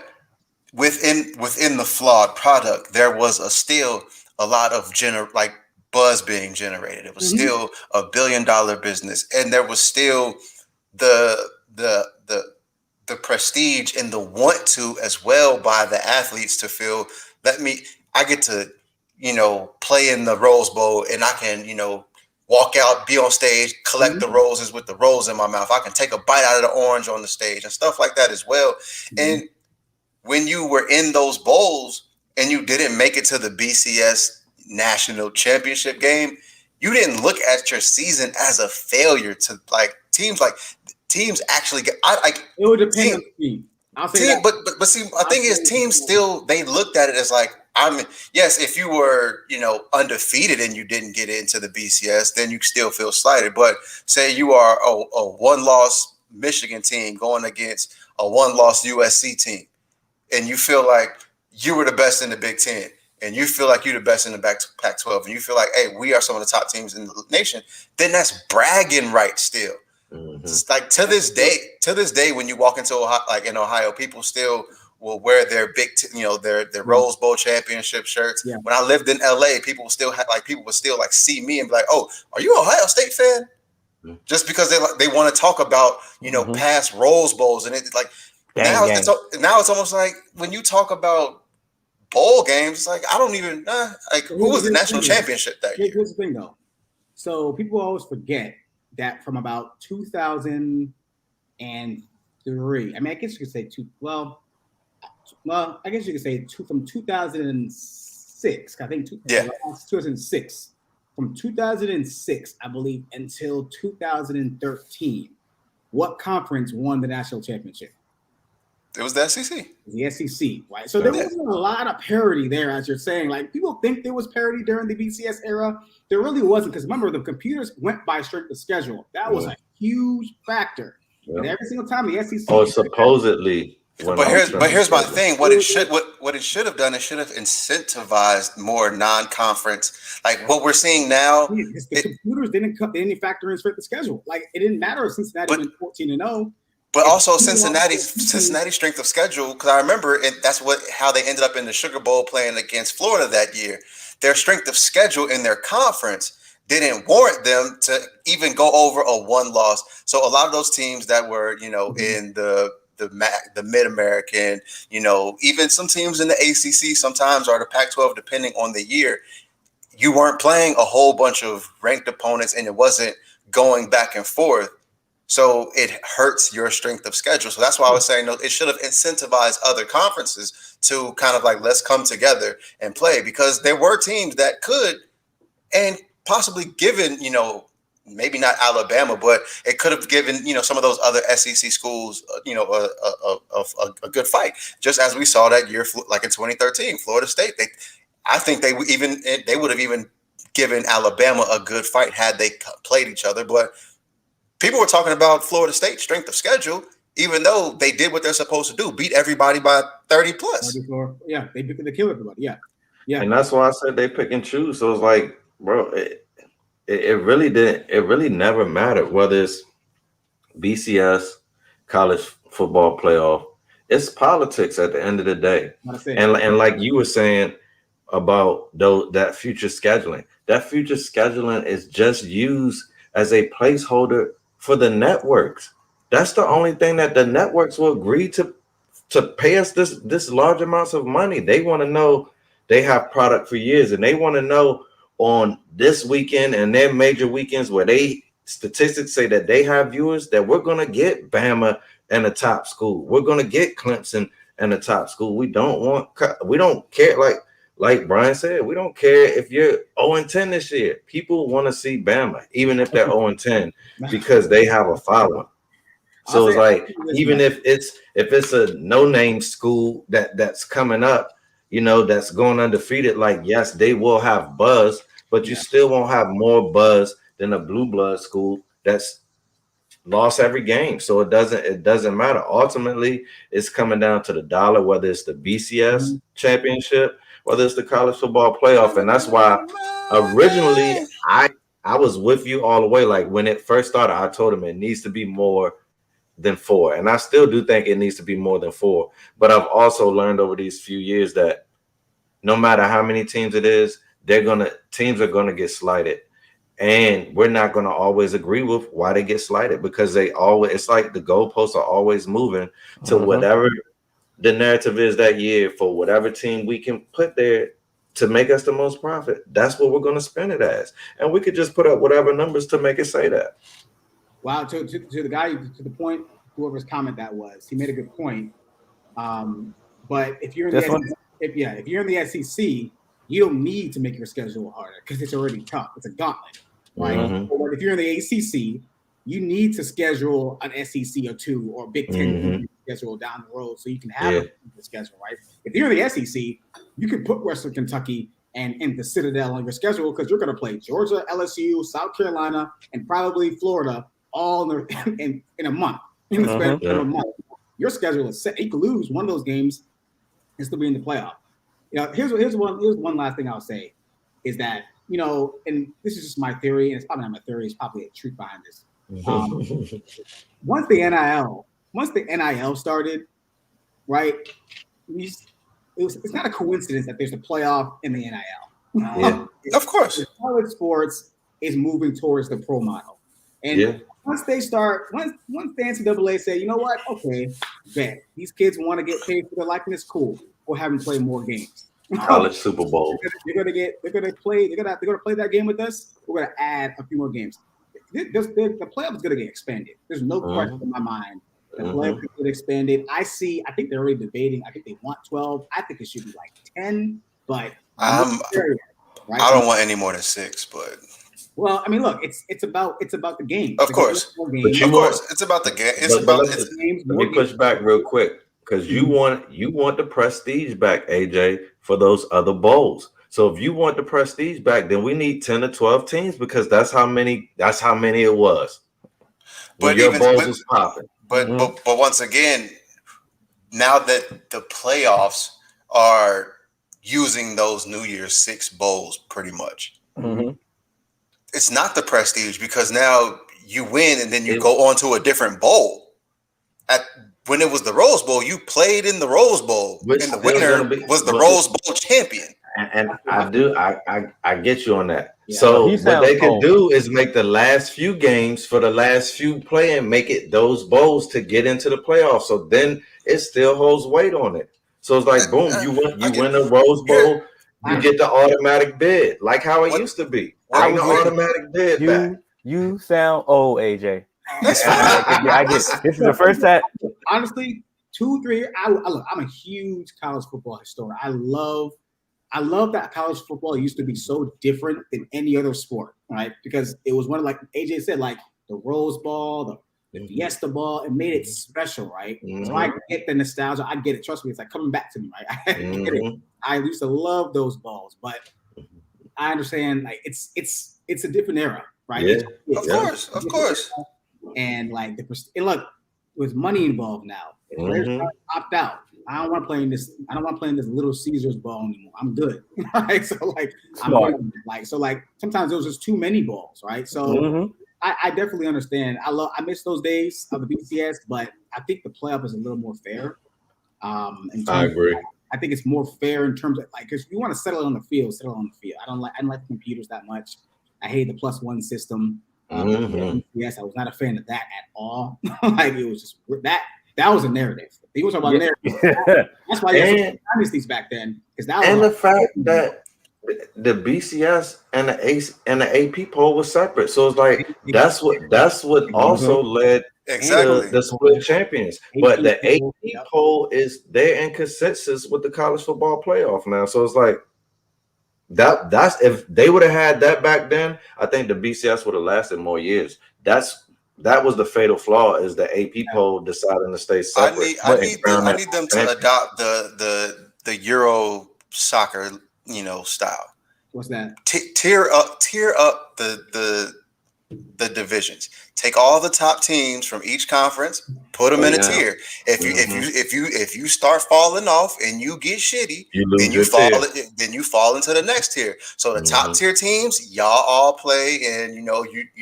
Speaker 5: within the flawed product, there was still a lot of buzz being generated. It was still $1 billion business, and there was still the prestige and the want to as well by the athletes to feel, I get to, play in the Rose Bowl, and I can, walk out, be on stage, collect the roses with the rose in my mouth. I can take a bite out of the orange on the stage and stuff like that as well. And when you were in those bowls and you didn't make it to the BCS national championship game, you didn't look at your season as a failure. To teams actually get. It
Speaker 6: would depend on the team. I'll say that.
Speaker 5: But see, I think is teams still, they looked at it as yes, if you were, undefeated and you didn't get into the BCS, then you still feel slighted. But say you are a one-loss Michigan team going against a one-loss USC team, and you feel like you were the best in the Big Ten, and you feel like you're the best in the Pac-12, and you feel like, hey, we are some of the top teams in the nation, then that's bragging rights still. It's like to this day, when you walk into Ohio, in Ohio, people still will wear their their Rose Bowl championship shirts. Yeah. When I lived in LA, people would still see me and be like, "Oh, are you an Ohio State fan?" Just because they want to talk about past Rose Bowls, and it's like now it's almost like when you talk about bowl games, it's like I don't even who was the national championship that year.
Speaker 6: Here's the thing though, so people always forget that from about 2003. I guess you could say I guess you could say from 2006. I think 2006. From 2006, I believe, until 2013, what conference won the national championship?
Speaker 5: It was the SEC.
Speaker 6: The SEC, right? So there wasn't a lot of parity there, as you're saying. People think there was parity during the BCS era. There really wasn't, because remember, the computers went by strength of schedule. That was a huge factor. Yeah. And every single time the SEC.
Speaker 2: Oh, supposedly.
Speaker 5: But here's my thing. What it should have done, it should have incentivized more non-conference. Like what we're seeing now,
Speaker 6: the computers didn't factor in strength of schedule. It didn't matter if Cincinnati went 14-0.
Speaker 5: But also Cincinnati's strength of schedule, because I remember that's how they ended up in the Sugar Bowl playing against Florida that year. Their strength of schedule in their conference didn't warrant them to even go over a one loss. So a lot of those teams that were, in the Mid-American, even some teams in the ACC sometimes are the Pac-12, depending on the year. You weren't playing a whole bunch of ranked opponents, and it wasn't going back and forth. So it hurts your strength of schedule. So that's why I was saying, it should have incentivized other conferences to kind of let's come together and play, because there were teams that could, and possibly given, maybe not Alabama, but it could have given, some of those other SEC schools, a good fight. Just as we saw that year, like in 2013, Florida State, I think they would have even given Alabama a good fight had they played each other. But people were talking about Florida State's strength of schedule, even though they did what they're supposed to do, beat everybody by 30 plus.
Speaker 6: 34. Yeah, they kill everybody. Yeah.
Speaker 2: And that's why I said they pick and choose. So it's like, bro, it really never mattered whether it's BCS, college football playoff. It's politics at the end of the day.
Speaker 6: What I said.
Speaker 2: And like you were saying about that future scheduling. That future scheduling is just used as a placeholder for the networks. That's the only thing that the networks will agree to pay us this large amounts of money. They want to know they have product for years, and they want to know on this weekend and their major weekends where they statistics say that they have viewers, that we're going to get Bama and a top school. We're going to get Clemson and a top school. We don't care. Like Brian said, we don't care if you're 0-10 this year. People want to see Bama, even if they're 0-10, because they have a following. So it's like, even if it's a no-name school that's coming up, that's going undefeated, like, yes, they will have buzz, but you still won't have more buzz than a blue blood school that's lost every game. So it doesn't matter. Ultimately, it's coming down to the dollar, whether it's the BCS championship, whether it's the college football playoff. And that's why originally I was with you all the way. Like, when it first started, I told him it needs to be more than 4. And I still do think it needs to be more than 4. But I've also learned over these few years that no matter how many teams it is, teams are gonna get slighted. And we're not gonna always agree with why they get slighted, because it's like the goalposts are always moving to whatever the narrative is that year for whatever team we can put there to make us the most profit. That's what we're gonna spend it as. And we could just put up whatever numbers to make it say that.
Speaker 6: Wow, to the guy, to the point, whoever's comment that was, he made a good point. But if you're in if you're in the SEC, you don't need to make your schedule harder because it's already tough. It's a gauntlet, right? But if you're in the ACC, you need to schedule an SEC or 2 or Big Ten schedule down the road so you can have a schedule, right? If you're in the SEC, you can put Western Kentucky and the Citadel on your schedule because you're going to play Georgia, LSU, South Carolina, and probably Florida all in a month. In the span of a month, your schedule is set. You could lose one of those games and still be in the playoff. Here's one last thing I'll say is that, and this is just my theory, and it's probably not my theory, it's probably a truth behind this. Once the NIL started, right? It's not a coincidence that there's a playoff in the NIL.
Speaker 5: Of course.
Speaker 6: College sports is moving towards the pro model. And once the NCAA say, you know what? Okay, bet these kids want to get paid for their likeness. Cool. We'll have them play more games.
Speaker 2: College Super Bowl.
Speaker 6: They're gonna play that game with us. We're gonna add a few more games. The playoff is gonna get expanded. There's no question in my mind. The playoff is get expanded. I think they're already debating. I think they want 12. I think it should be like 10. But
Speaker 5: I don't want any more than 6. But
Speaker 6: well, I mean, look, it's about the game.
Speaker 5: Of course, it's about the game.
Speaker 2: Let me push back real quick, because you want the prestige back, AJ, for those other bowls. So if you want the prestige back, then we need 10 to 12 teams, because that's how many it was.
Speaker 5: But
Speaker 2: your bowls was popping.
Speaker 5: But once again, now that the playoffs are using those New Year's 6 bowls pretty much. It's not the prestige, because now you win and then you go on to a different bowl. When it was the Rose Bowl, you played in the Rose Bowl, and the winner was the Rose Bowl champion.
Speaker 2: And I get you on that. Yeah. So what they can do is make the last few games for the last few play and make it those bowls to get into the playoffs. So then it still holds weight on it. So it's like, boom, you win the Rose Bowl, you get the automatic bid, like how it used to be. Bring the automatic bid back.
Speaker 4: You sound old, AJ.
Speaker 5: That's fine.
Speaker 4: I get it. This is the first time.
Speaker 6: Honestly, 2-3 years. I'm a huge college football historian. I love that college football used to be so different than any other sport, right? Because it was one of, like AJ said, like the Rose Bowl, the Fiesta Bowl. It made it special, right? So I get the nostalgia. I get it. Trust me, it's like coming back to me, right? I get it. I used to love those balls, but I understand, like it's a different era, right?
Speaker 2: Yeah.
Speaker 6: Of course. And like look, with money involved now, if players opt out, I don't want to play in this. I don't want to play in this Little Caesars ball anymore. I'm good, right? So like, sometimes there was just too many balls, right? So I definitely understand. I miss those days of the BCS, but I think the playoff is a little more fair.
Speaker 2: I agree.
Speaker 6: I think it's more fair in terms of like, because you want to settle it on the field, I don't like computers that much. I hate the +1 system. Yes, I was not a fan of that at all. Like it was just that was a narrative. People talk about narrative. That's why you had dynasties back then.
Speaker 2: And the fact that the BCS and the AP poll was separate, so it's like that's what also led to the split champions. But the AP poll is there in consensus with the college football playoff now, so it's like that's if they would have had that back then, I think the BCS would have lasted more years. That was the fatal flaw, is the AP poll deciding to stay separate.
Speaker 5: I need them to adopt the Euro soccer, style.
Speaker 6: What's that?
Speaker 5: Tier up the divisions. Take all the top teams from each conference, put them in a tier. If you start falling off and you get shitty, then you fall into the next tier. So the top tier teams, y'all all play, and you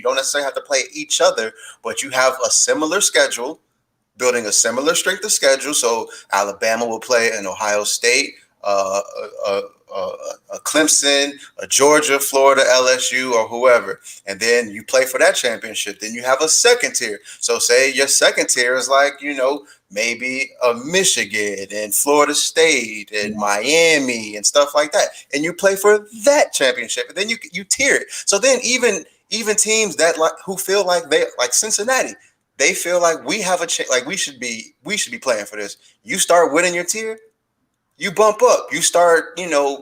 Speaker 5: don't necessarily have to play each other, but you have a similar schedule, building a similar strength of schedule. So Alabama will play an Ohio State, a Clemson, a Georgia, Florida, LSU, or whoever, and then you play for that championship. Then you have a second tier. So say your second tier is like, maybe a Michigan and Florida State and Miami and stuff like that, and you play for that championship, and then you tier it. So then even teams that who feel like they like Cincinnati, they feel like we have a like we should be playing for this. You start winning your tier, you bump up, you start,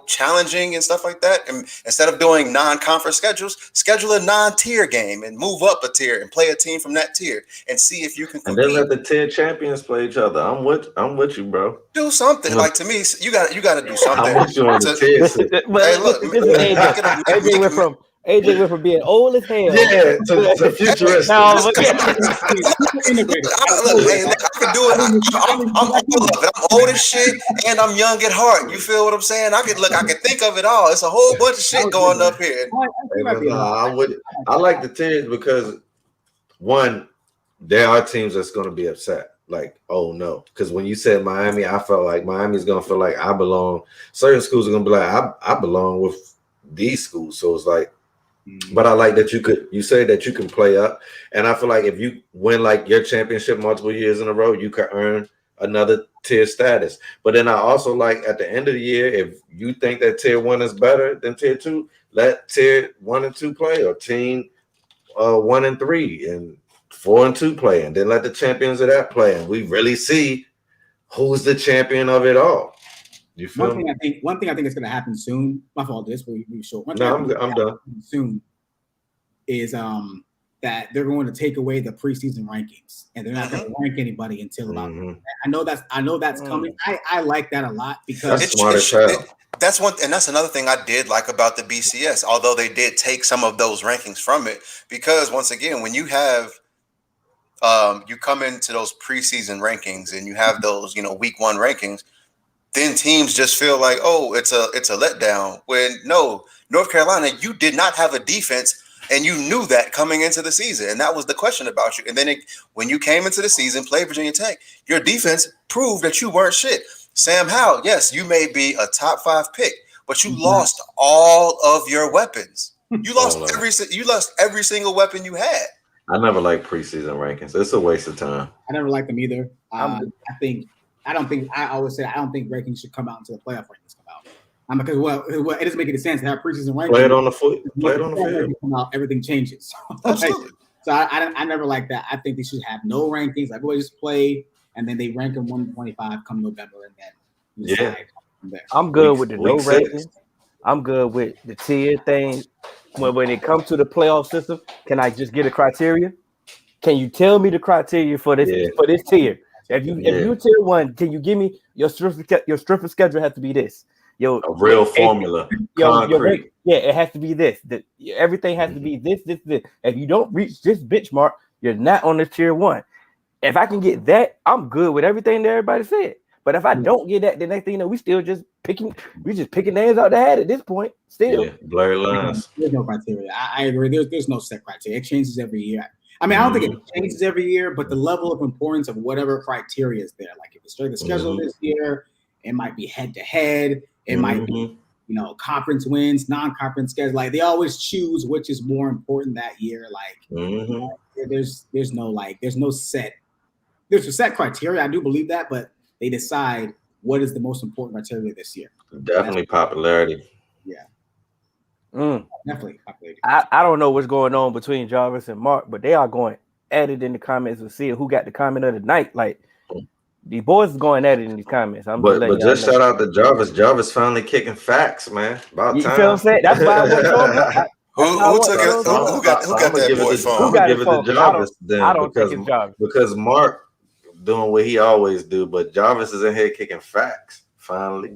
Speaker 5: challenging and stuff like that. And instead of doing non-conference schedules, schedule a non-tier game and move up a tier and play a team from that tier and see if you can compete.
Speaker 2: And then let the tier champions play each other. I'm with you, bro.
Speaker 5: Do something. Like, to me, you got to do something.
Speaker 2: I'm with you on the tier.
Speaker 4: Hey, look, AJ went from being old as hell.
Speaker 2: Yeah, to futuristic.
Speaker 5: I can do it. I'm old as shit and I'm young at heart. You feel what I'm saying? I can think of it all. It's a whole bunch of shit going up here.
Speaker 2: I like the tiers because, one, there are teams that's going to be upset. Like, oh no, because when you said Miami, I felt like Miami's going to feel like I belong. Certain schools are going to be like, I belong with these schools. So it's like, but I like that you say that you can play up, and I feel like if you win like your championship multiple years in a row, you could earn another tier status. But then I also like at the end of the year, if you think that tier 1 is better than tier 2, let tier 1 and 2 play, or team 1 and 3 and 4 and 2 play, and then let the champions of that play, and we really see who's the champion of it all. You feel
Speaker 6: one thing I think is going to happen soon. My fault. This will be short. I'm
Speaker 2: done.
Speaker 6: Soon is that they're going to take away the preseason rankings, and they're not going to rank anybody until about. I know that's coming. I like that a lot because
Speaker 2: that's smart as hell.
Speaker 5: That's one, and that's another thing I did like about the BCS. Although they did take some of those rankings from it, because once again, when you have you come into those preseason rankings and you have those week 1 rankings, then teams just feel like, oh, it's a letdown. When no, North Carolina, you did not have a defense, and you knew that coming into the season, and that was the question about you. And then when you came into the season, played Virginia Tech, your defense proved that you weren't shit. Sam Howell, yes, you may be a top 5 pick, but you lost all of your weapons. You lost every single weapon you had.
Speaker 2: I never liked preseason rankings. It's a waste of time.
Speaker 6: I never liked them either. I don't think rankings should come out until the playoff rankings come out. Because it doesn't make any sense to have preseason rankings.
Speaker 2: Play it on the field.
Speaker 6: Come out, everything changes. So I never like that. I think they should have no rankings. Like, everybody just play, and then they rank them 125 come November, and then
Speaker 4: I'm good with the no rankings. I'm good with the tier thing. When it comes to the playoff system, can I just get a criteria? Can you tell me the criteria for this tier? If you tier 1, can you give me your strength of schedule has to be this? A
Speaker 2: real formula. Concrete.
Speaker 4: It has to be this. Everything has to be this. If you don't reach this benchmark, you're not on the tier 1. If I can get that, I'm good with everything that everybody said. But if I don't get that, the next thing you know, we just picking names out the hat at this point. Still,
Speaker 2: blurry lines.
Speaker 6: There's no criteria. I agree. There's no set criteria. It changes every year. I mean, I don't think it changes every year, but the level of importance of whatever criteria is there. Like if it's straight the schedule this year, it might be head to head. It might be, conference wins, non-conference schedule. Like they always choose which is more important that year. Like there's a set criteria. I do believe that, but they decide what is the most important criteria this year.
Speaker 2: Definitely popularity.
Speaker 6: Yeah. Definitely popularity.
Speaker 4: I don't know what's going on between Jarvis and Mark, but they are going at it in the comments and see who got the comment of the night. Like the boys is going at it in these comments.
Speaker 2: But just shout out to Jarvis. Jarvis finally kicking facts, man. About
Speaker 4: you
Speaker 2: time.
Speaker 4: feel what I'm saying? That's why I want to
Speaker 5: Who got that boy phone?
Speaker 2: I'm gonna give it to Jarvis then.
Speaker 4: I don't think it's Jarvis.
Speaker 2: Because Mark doing what he always do, but Jarvis is in here kicking facts. Finally,
Speaker 4: you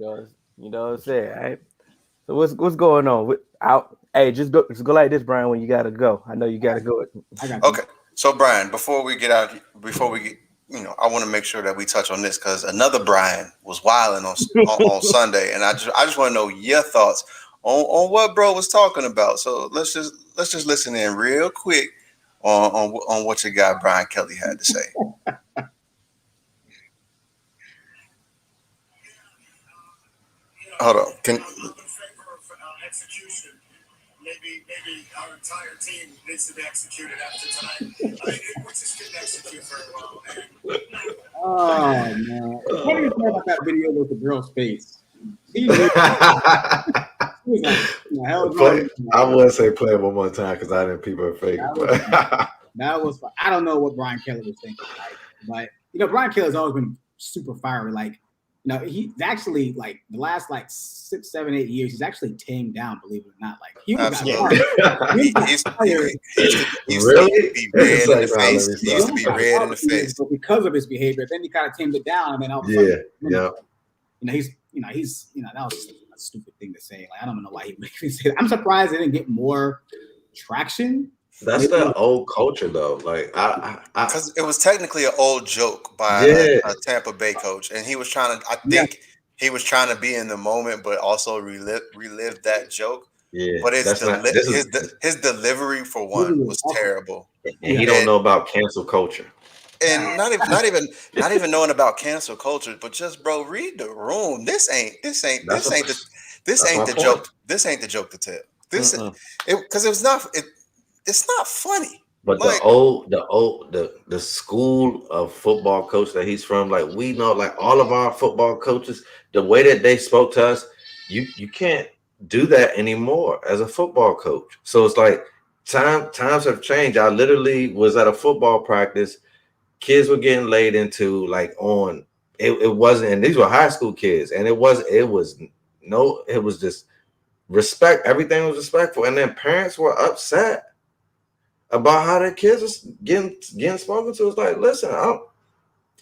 Speaker 4: know what I'm saying, right? So what's going on? Hey, just go like this, Brian. When you gotta go, I know you gotta go.
Speaker 5: Okay, so Brian, before we get, I want to make sure that we touch on this because another Brian was wilding on Sunday, and I just want to know your thoughts on what bro was talking about. So let's just listen in real quick on what your guy Brian Kelly had to say. Hold on.
Speaker 7: Execution. Maybe our entire team needs to be executed after tonight. We just couldn't execute very well.
Speaker 6: Oh man! What do you think about that video with the girl's face?
Speaker 2: I would say play it one more time because I didn't peep her face.
Speaker 6: That was I don't know what Brian Kelly was thinking, but Brian Kelly's always been super fiery. Like, he's actually like the last 6, 7, 8 years, he's actually tamed down, believe it or not. Like he was
Speaker 5: He used to be red in the face. He used to be red in the face.
Speaker 6: But because of his behavior, then he kind of tamed it down, and then all of a sudden, he's that was just a stupid thing to say. Like I don't know why he would even say that. I'm surprised they didn't get more traction.
Speaker 2: That's the old culture, though. Like,
Speaker 5: because it was technically an old joke by a Tampa Bay coach, and he was trying to. I think he was trying to be in the moment, but also relive that joke. Yeah, but his delivery for one was terrible.
Speaker 2: And he don't know about cancel culture.
Speaker 5: And not even knowing about cancel culture, but just read the room. This ain't the joke. This ain't the joke to tell. It's not funny.
Speaker 2: But the school of football coach that he's from, like we know, like all of our football coaches, the way that they spoke to us, you can't do that anymore as a football coach. So it's like times have changed. I literally was at a football practice. Kids were getting laid into it wasn't, and these were high school kids, and it was just respect. Everything was respectful, and then parents were upset about how their kids was getting spoken to. It's like, listen,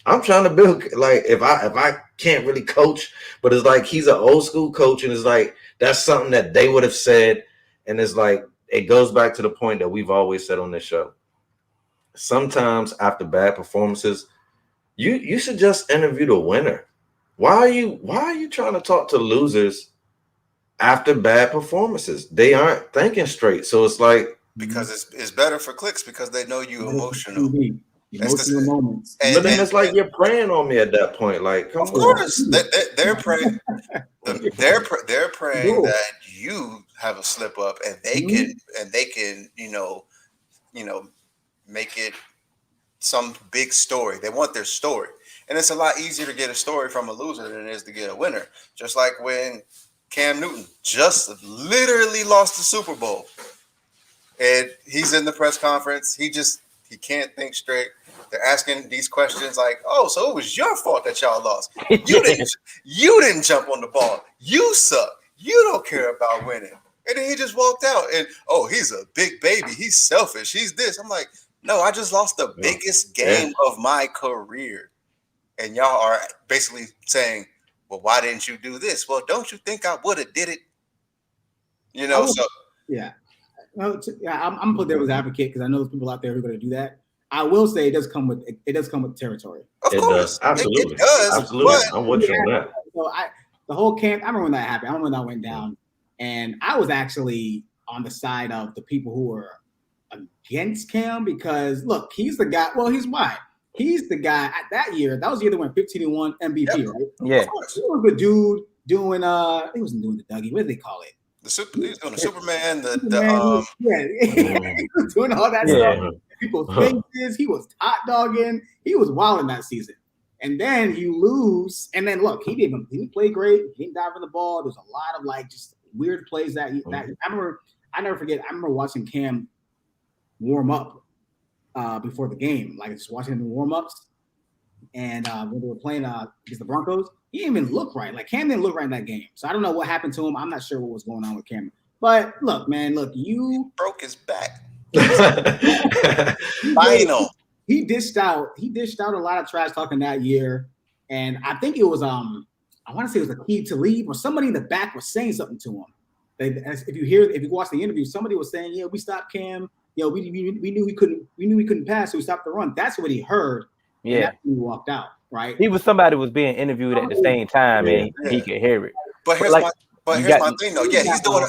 Speaker 2: I'm trying to build, like, if I can't really coach, but it's like he's an old school coach, and it's like that's something that they would have said, and it's like it goes back to the point that we've always said on this show. Sometimes after bad performances, you should just interview the winner. Why are you trying to talk to losers after bad performances? They aren't thinking straight. So it's like,
Speaker 5: because it's better for clicks because they know you emotional.
Speaker 6: Emotional moments.
Speaker 2: But then it's like you're preying on me at that point. Like, come
Speaker 5: of course, they're praying. They're praying that you have a slip up, and they can make it some big story. They want their story, and it's a lot easier to get a story from a loser than it is to get a winner. Just like when Cam Newton just literally lost the Super Bowl. And he's in the press conference. He can't think straight. They're asking these questions like, "Oh, so it was your fault that y'all lost. You didn't jump on the ball. You suck. You don't care about winning." And then he just walked out. And he's a big baby. He's selfish. He's this. I'm like, no, I just lost the biggest game of my career, and y'all are basically saying, "Well, why didn't you do this?" Well, don't you think I would have did it?
Speaker 6: Well, I'm gonna put devil's advocate because I know there's people out there who are going to do that. I will say it does come with territory.
Speaker 5: Of course,
Speaker 2: absolutely,
Speaker 5: it does.
Speaker 2: Absolutely, I'm with you on that.
Speaker 6: So the whole camp. I remember when that happened. I remember when that went down, and I was actually on the side of the people who were against Cam because look, he's the guy. Well, he's why. He's the guy at that year. That was the year that went 15-1 MVP, right?
Speaker 4: Yeah.
Speaker 6: He was the dude doing he wasn't doing the Dougie. What did they call it?
Speaker 5: He was doing the Superman,
Speaker 6: he was doing all that stuff. People's faces. He was hot dogging. He was wilding that season. And then you lose. And then look, he didn't play great. He didn't dive for the ball. There's a lot of like just weird plays that I never forget. I remember watching Cam warm up before the game, like just watching him in warm-ups. And when they were playing against the Broncos, he didn't even look right. Like Cam didn't look right in that game. So I don't know what happened to him. I'm not sure what was going on with Cam. But look, man, you
Speaker 5: broke his back.
Speaker 6: Final. He dished out a lot of trash talking that year. And I think it was I want to say it was a key to leave, or somebody in the back was saying something to him. If you watch the interview, somebody was saying, "Yeah, we stopped Cam. You know, we knew he couldn't pass, so we stopped the run." That's what he heard.
Speaker 4: Yeah,
Speaker 6: and that's when he walked out. Right?
Speaker 4: He was somebody was being interviewed at the same time, and he could hear it.
Speaker 5: But here's my thing, though. Yeah, he's doing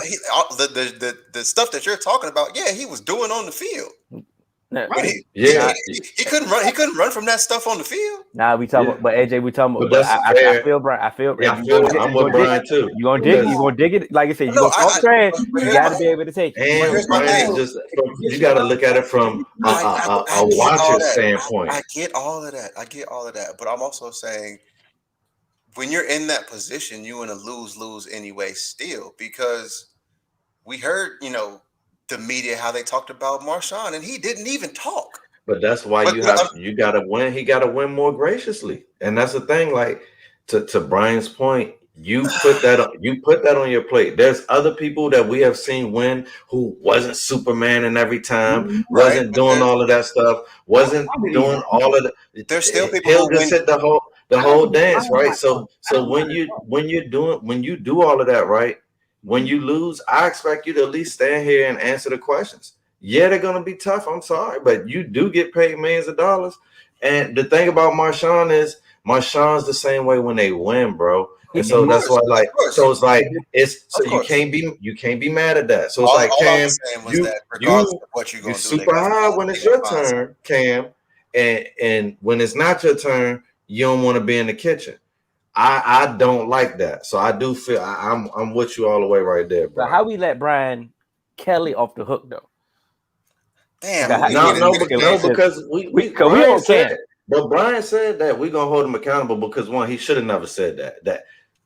Speaker 5: the stuff that you're talking about. Yeah, he was doing on the field.
Speaker 6: Right.
Speaker 5: He couldn't run. He couldn't run from that stuff on the field.
Speaker 4: Nah, we talking about, but AJ, we talking about. I feel Brian.
Speaker 2: I'm with Brian too.
Speaker 4: You gonna dig it. Like I said, you gonna talk trash. You gotta be able to take it.
Speaker 2: And Brian, you gotta look at it from a watcher standpoint.
Speaker 5: I get all of that. But I'm also saying, when you're in that position, you're in a lose anyway. Still, because we heard, the media, how they talked about Marshawn, and he didn't even talk.
Speaker 2: But that's why you gotta win. He gotta win more graciously, and that's the thing. Like to Brian's point, you put that on your plate. There's other people that we have seen win who wasn't Superman and every time, wasn't doing all of that stuff, wasn't doing all of that.
Speaker 5: There's still people
Speaker 2: who just hit the whole dance, right? So when you do all of that, right? When you lose, I expect you to at least stand here and answer the questions. Yeah, they're going to be tough. I'm sorry, but you do get paid millions of dollars. And the thing about Marshawn is Marshawn's the same way when they win, bro. And so that's why, you can't be mad at that. So it's like, Cam, you super high when it's your turn, Cam, and when it's not your turn, you don't want to be in the kitchen. I don't like that. So I do feel I'm with you all the way right there, bro.
Speaker 4: So how we let Brian Kelly off the hook though?
Speaker 5: Damn.
Speaker 2: Because we don't say. But Brian said that we're gonna hold him accountable because one, he should have never said that. That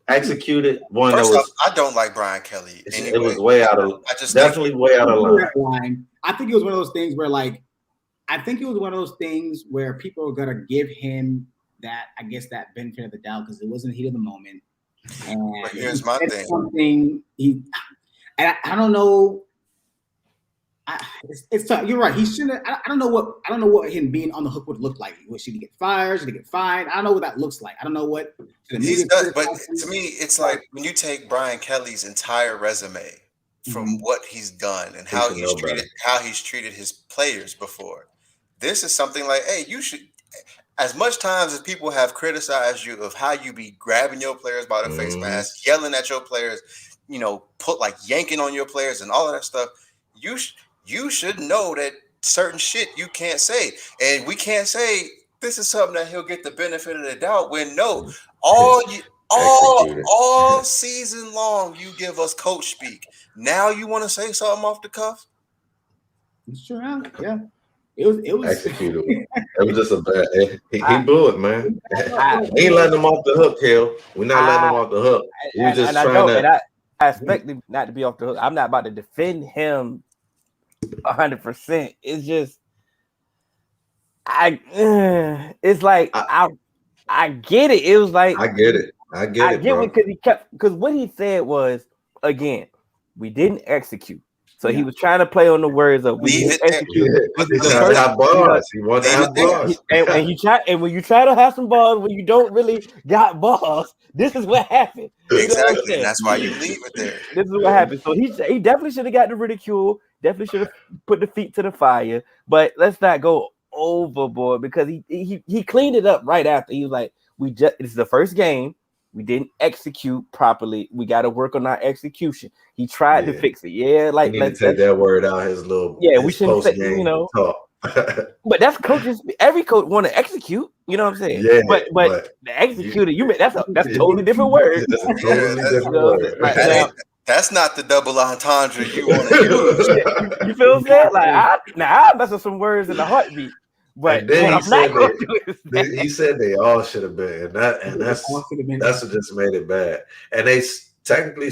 Speaker 2: executed one.
Speaker 5: First
Speaker 2: that was.
Speaker 5: I don't like Brian Kelly. Anyway.
Speaker 2: It was way out of. Definitely way out of line.
Speaker 6: I think it was one of those things where people are gonna give him that, I guess, that benefit of the doubt because it wasn't the heat of the moment. And
Speaker 5: but here's my thing.
Speaker 6: Something I don't know. It's tough. You're right. He shouldn't. I don't know what him being on the hook would look like. Should he get fired? Should he get fined? I don't know what that looks like. I don't know what.
Speaker 5: But to me, it's like when you take Brian Kelly's entire resume from what he's done and how he's treated his players before. This is something like, hey, you should. As much times as people have criticized you of how you be grabbing your players by the face mask, yelling at your players, yanking on your players and all of that stuff, you should know that certain shit you can't say. And we can't say this is something that he'll get the benefit of the doubt when all season long you give us coach speak. Now you want to say something off the cuff?
Speaker 6: Sure, yeah. It was
Speaker 2: executed. It was just a bad. He blew it, man. He ain't letting him off the hook, Hill. We're not letting him off the hook. He was just trying to.
Speaker 4: I expect him not to be off the hook. I'm not about to defend him 100%. It's just, it's like I get it. It was like
Speaker 2: I get it. I get it
Speaker 4: because what he said was, again, we didn't execute. So he was trying to play on the words of we didn't execute.
Speaker 2: He wanted to have bars.
Speaker 4: And when you try to have some balls, when you don't really got balls, this is what happened.
Speaker 5: Exactly. And that's why you leave it there.
Speaker 4: This is what happened. So he definitely should have got the ridicule. Definitely should have put the feet to the fire. But let's not go overboard because he cleaned it up right after. He was like, this is the first game. We didn't execute properly. We got to work on our execution. He tried to fix it. Yeah, like
Speaker 2: he need to take that word out his little
Speaker 4: we shouldn't say,
Speaker 2: talk.
Speaker 4: But that's coaches. Every coach want to execute. You know what I'm saying?
Speaker 2: Yeah,
Speaker 4: but the executor, that's totally different word.
Speaker 2: That's a totally different word.
Speaker 5: That's not the double entendre you want to use.
Speaker 4: You feel what I'm saying? Like I mess with some words in the heartbeat. But
Speaker 2: then
Speaker 4: he
Speaker 2: said they all should have been, and that's what just made it bad. And they technically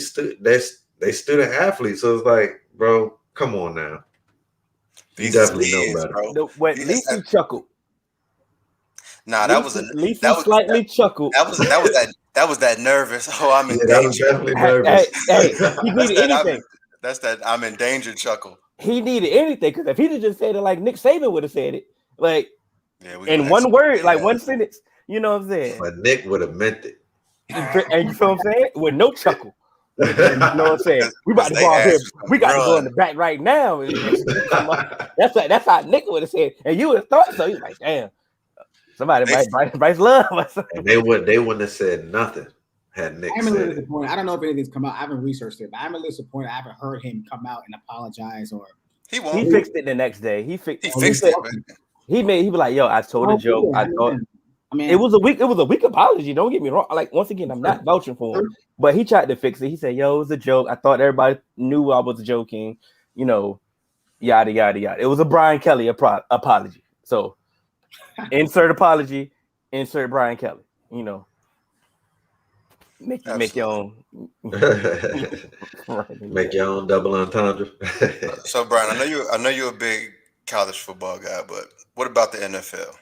Speaker 2: they student athletes, so it's like, bro, come on now. You definitely know better.
Speaker 4: At least he chuckled.
Speaker 5: Nah, that was
Speaker 4: slightly chuckled.
Speaker 5: That was that nervous. Oh, I'm in danger.
Speaker 2: That was definitely nervous.
Speaker 4: Hey, he needed anything.
Speaker 5: That's that I'm in danger chuckle.
Speaker 4: He needed anything because if he'd have just said it like Nick Saban would have said it, like in one word, like one sentence, you know what I'm saying?
Speaker 2: But Nick would have meant it.
Speaker 4: And you feel what I'm saying? With no chuckle. You know what I'm saying? We about to go out here. We got to go in the back right now. That's how Nick would have said. And you would have thought so. You're like, damn. Somebody might Bryce Love.
Speaker 2: And they wouldn't have said nothing had Nick
Speaker 6: I'm a
Speaker 2: said
Speaker 6: little
Speaker 2: it.
Speaker 6: disappointed. I don't know if anything's come out. I haven't researched it, but I'm a little disappointed. I haven't heard him come out and apologize or.
Speaker 5: He won't.
Speaker 4: He fixed it the next day. He fixed
Speaker 5: it.
Speaker 4: He was like, yo, I told a joke. I thought. I mean, it was a weak apology. Don't get me wrong. Like, once again, I'm not vouching for him, but he tried to fix it. He said, yo, it was a joke. I thought everybody knew I was joking, you know, yada, yada, yada. It was a Brian Kelly apology. So insert apology, insert Brian Kelly, you know, make your own.
Speaker 2: Make your own double entendre.
Speaker 5: So, Brian, I know you're a big college football guy, but what about the NFL?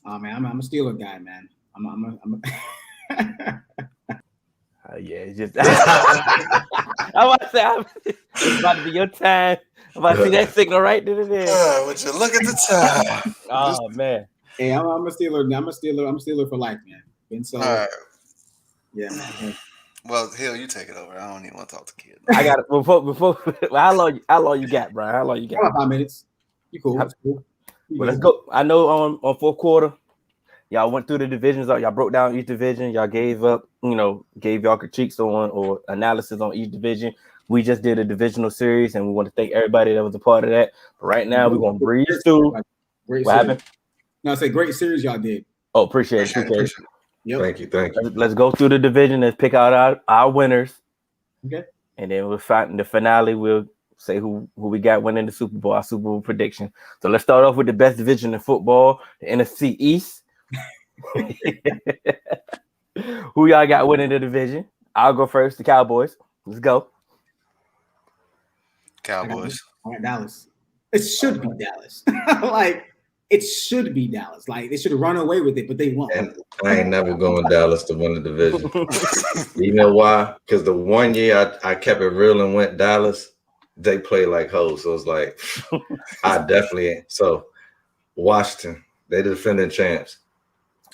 Speaker 6: Oh man, I'm a Steeler guy, man. I'm
Speaker 4: yeah, it's just I want to say it's about to be your time. I'm about to see that signal right there.
Speaker 5: Would you look at the time?
Speaker 4: Oh man.
Speaker 6: Hey, I'm a Steeler. I'm a Steeler for life, man. Been so.
Speaker 5: All right.
Speaker 6: Yeah, man. Well,
Speaker 5: Hill, you take it over. I don't even want to talk to kids.
Speaker 4: I got it before. How long you got, Brian? How long you got?
Speaker 6: About 5 minutes. You cool? Cool.
Speaker 4: Well, let's go. I know on fourth quarter, y'all went through the divisions. Y'all broke down each division. Y'all gave y'all critiques on or analysis on each division. We just did a divisional series, and we want to thank everybody that was a part of that. But right now, we're going to breeze through.
Speaker 6: Great
Speaker 4: what happened?
Speaker 6: No, I said great series y'all did.
Speaker 4: Oh, appreciate it.
Speaker 6: Yep.
Speaker 2: Thank you.
Speaker 4: Let's go through the division and pick out our winners.
Speaker 6: Okay.
Speaker 4: And then we'll find in the finale. We'll say who we got winning the Super Bowl, our Super Bowl prediction. So let's start off with the best division in football, the NFC East. Who y'all got winning the division? I'll go first, the Cowboys. Let's go.
Speaker 5: Cowboys.
Speaker 6: All right, Dallas. It should be Dallas. It should be Dallas. Like, they should have run away with it, but they won't.
Speaker 2: And I ain't never going Dallas to win the division. You know why? Because the one year I kept it real and went Dallas, they play like hoes. So it's like, I definitely ain't. So Washington, they the defending champs.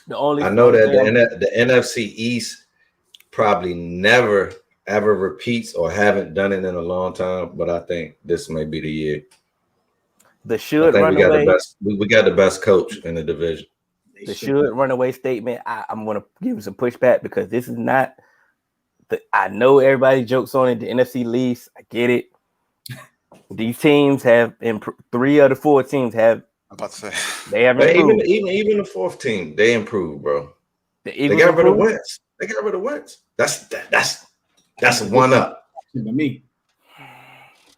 Speaker 2: I know that the NFC East probably never ever repeats or haven't done it in a long time, but I think this may be the year.
Speaker 4: We got
Speaker 2: the best coach in the division.
Speaker 4: The should run away statement. I'm going to give some pushback because this is not. I know everybody jokes on it. The NFC least, I get it. These teams have improved. 3 of the 4 teams have.
Speaker 5: I'm about to say
Speaker 4: they have improved.
Speaker 2: Even the 4th team, they improved, bro.
Speaker 4: They
Speaker 2: got rid of Wentz. They got rid of Wentz. That's one up.
Speaker 6: Me.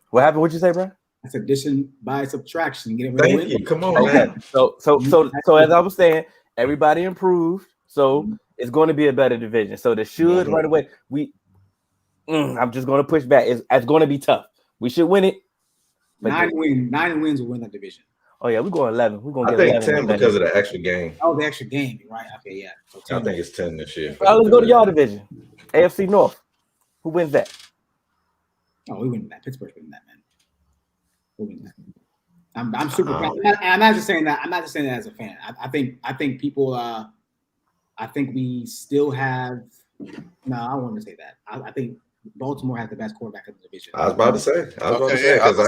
Speaker 4: What happened? What'd you say, bro?
Speaker 6: That's addition by subtraction. Get it
Speaker 2: Thank you. Come on,
Speaker 4: okay.
Speaker 2: man.
Speaker 4: So as I was saying, everybody improved. So it's going to be a better division. So the should run away. I'm just going to push back. It's going to be tough. We should win it.
Speaker 6: 9 wins will win that division.
Speaker 4: Oh yeah, we're going 11. We're going to
Speaker 2: get
Speaker 4: 11
Speaker 2: because of the extra game.
Speaker 6: Oh, the extra game, right? Okay, yeah. So
Speaker 2: I think it's 10 this year.
Speaker 4: Well, let's go to y'all division. AFC North. Who wins that?
Speaker 6: Oh, we win that. Pittsburgh's winning that, man. We win that. I'm super proud. I'm not just saying that. I'm not just saying that as a fan. I think people. I think we still have. No, I don't want to say that. I think Baltimore has the best quarterback in the division.
Speaker 2: I was about to say because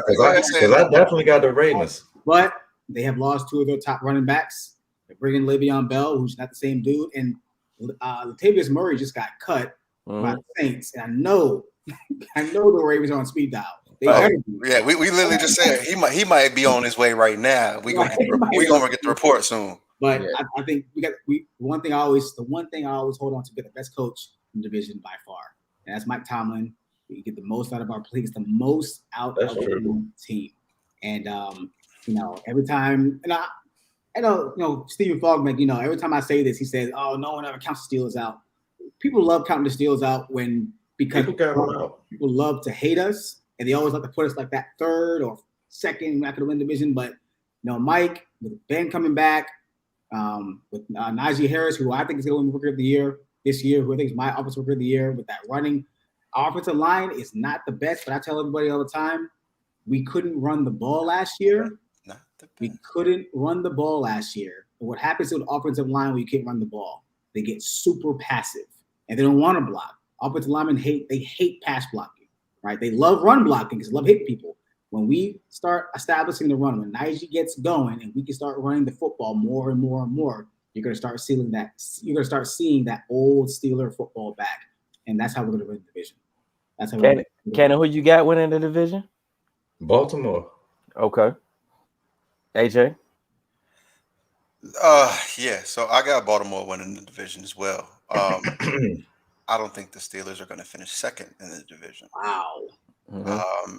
Speaker 2: I definitely got the Ravens.
Speaker 6: But they have lost 2 of their top running backs. They're bringing Le'Veon Bell, who's not the same dude, and Latavius Murray just got cut by the Saints, and I know the Ravens are on speed dial. They better be.
Speaker 5: Yeah, we literally just said he might be on his way right now. We gonna get the report soon.
Speaker 6: But I think the one thing I always hold on to, get the best coach in the division by far, and that's Mike Tomlin. We get the most out of our players, the most out of the team, and every time, and I know Stephen Fogman, every time I say this, he says, "Oh, no one ever counts the Steelers out." People love counting the Steelers out because people love to hate us, and they always like to put us like that third or second, not going to win the division. But Mike, with Ben coming back, with Najee Harris, who I think is going to win Rookie of the Year this year, who I think is my offensive Rookie of the Year, with that running. Our offensive line is not the best, but I tell everybody all the time, we couldn't run the ball last year. We couldn't run the ball last year. And what happens to the offensive line when you can't run the ball? They get super passive, and they don't want to block. Offensive linemen hate pass blocking, right? They love run blocking because they love hitting people. When we start establishing the run, when Najee gets going and we can start running the football more and more and more, you're going to start seeing that. You're going to start seeing that old Steeler football back. And that's how we're going to win the division. That's how
Speaker 4: Cannon, who you got winning the division?
Speaker 2: Baltimore.
Speaker 4: Okay. AJ?
Speaker 5: Yeah, so I got Baltimore winning the division as well. I don't think the Steelers are going to finish second in the division.
Speaker 6: Wow.
Speaker 4: Mm-hmm.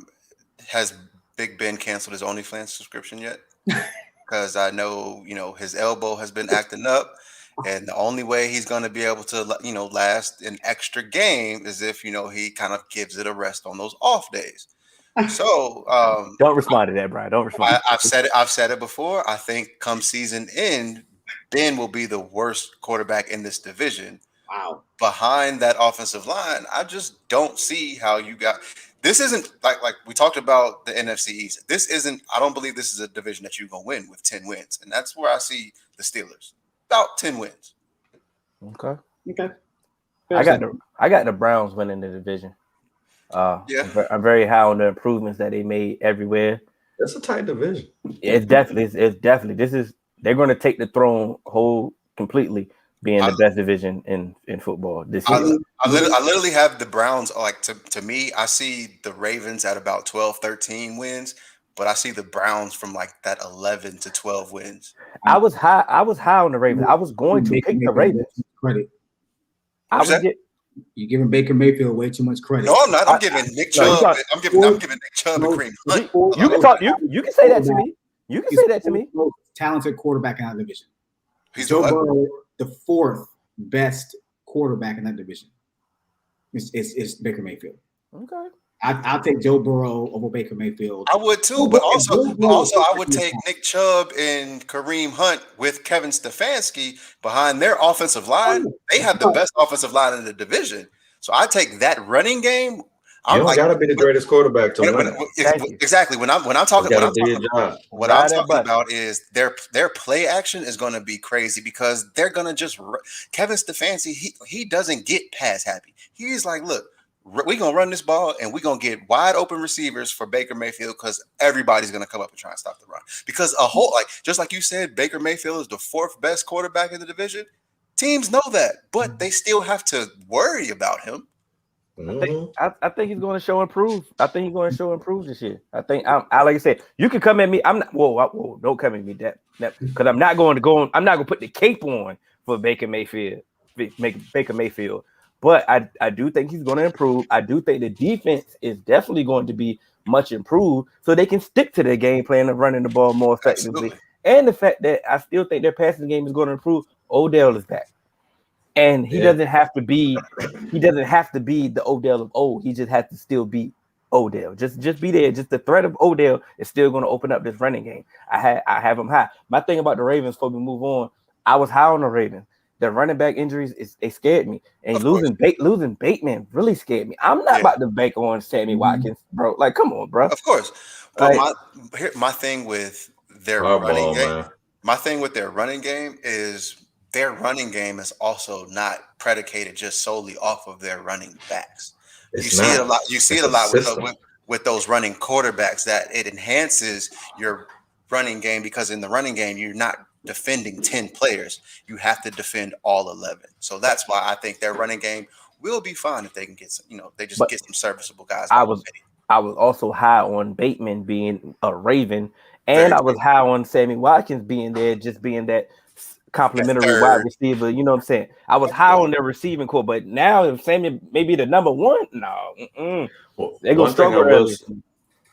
Speaker 5: Has Big Ben canceled his OnlyFans subscription yet? Because I know, his elbow has been acting up. And the only way he's going to be able to, last an extra game is if, he kind of gives it a rest on those off days. So
Speaker 4: don't respond to that, Brian. Don't respond.
Speaker 5: I've said it before. I think come season end, Ben will be the worst quarterback in this division.
Speaker 6: Wow.
Speaker 5: Behind that offensive line, I just don't see how you got. This isn't like we talked about the NFC East. I don't believe this is a division that you're going to win with 10 wins. And that's where I see the Steelers. About 10 wins.
Speaker 4: Okay.
Speaker 6: I
Speaker 4: got the Browns winning the division. I'm very high on the improvements that they made everywhere.
Speaker 2: That's a tight division.
Speaker 4: It's definitely. They're going to take the throne completely, being the best division in football this season.
Speaker 5: I literally have the Browns. To me, I see the Ravens at about 12, 13 wins. But I see the Browns from like that 11 to 12 wins.
Speaker 4: I was high on the Ravens. I was going to pick the Ravens.
Speaker 6: Credit.
Speaker 3: You're giving Baker Mayfield way too much credit.
Speaker 5: No, I'm not. I'm giving Nick Chubb. I'm giving Nick Chubb and Kareem Hunt.
Speaker 4: You can talk. You can say that to me. You can say that to me.
Speaker 6: Most talented quarterback in our division.
Speaker 5: He's
Speaker 6: Joe Burrow, the fourth best quarterback in that division. It's Baker Mayfield.
Speaker 4: Okay.
Speaker 6: I'll take Joe Burrow over Baker Mayfield.
Speaker 5: I would too, but also I would take Nick Chubb and Kareem Hunt with Kevin Stefanski behind their offensive line. They have the best offensive line in the division. So I take that running game.
Speaker 2: You don't gotta be the greatest quarterback to win.
Speaker 5: Exactly. What I'm talking about is their play action is going to be crazy because they're going to just Kevin Stefanski. He doesn't get pass happy. He's like, look, we're going to run this ball and we're going to get wide open receivers for Baker Mayfield because everybody's going to come up and try and stop the run. Because just like you said, Baker Mayfield is the fourth best quarterback in the division. Teams know that, but they still have to worry about him.
Speaker 4: I think he's going to show improve. I think he's going to show improve this year. I think I like I said, you can come at me. I'm not. Whoa, don't come at me that because I'm not going to go on. I'm not going to put the cape on for Baker Mayfield. But I do think he's going to improve. I do think the defense is definitely going to be much improved so they can stick to their game plan of running the ball more effectively. Absolutely. And the fact that I still think their passing game is going to improve. Odell is back. And he doesn't have to be the Odell of old. He just has to still be Odell. Just be there. Just the threat of Odell is still going to open up this running game. I have him high. My thing about the Ravens, before we move on, I was high on the Ravens. The running back injuries they scared me, and losing Bateman really scared me. I'm not about to bank on Sammy Watkins, bro. Like, come on, bro.
Speaker 5: Of course, but my thing with their running game is their running game is also not predicated just solely off of their running backs. You see it a lot with those running quarterbacks that it enhances your running game because in the running game you're not defending 10 players. You have to defend all 11. So that's why I think their running game will be fine if they can get some, they just get some serviceable guys.
Speaker 4: I was also high on Bateman being a Raven, and I was high on Sammy Watkins being there, just being that complimentary wide receiver. You know what I'm saying? I was high on their receiving core, but now if Sammy maybe the number one, no.
Speaker 2: Well,
Speaker 4: they're gonna struggle early.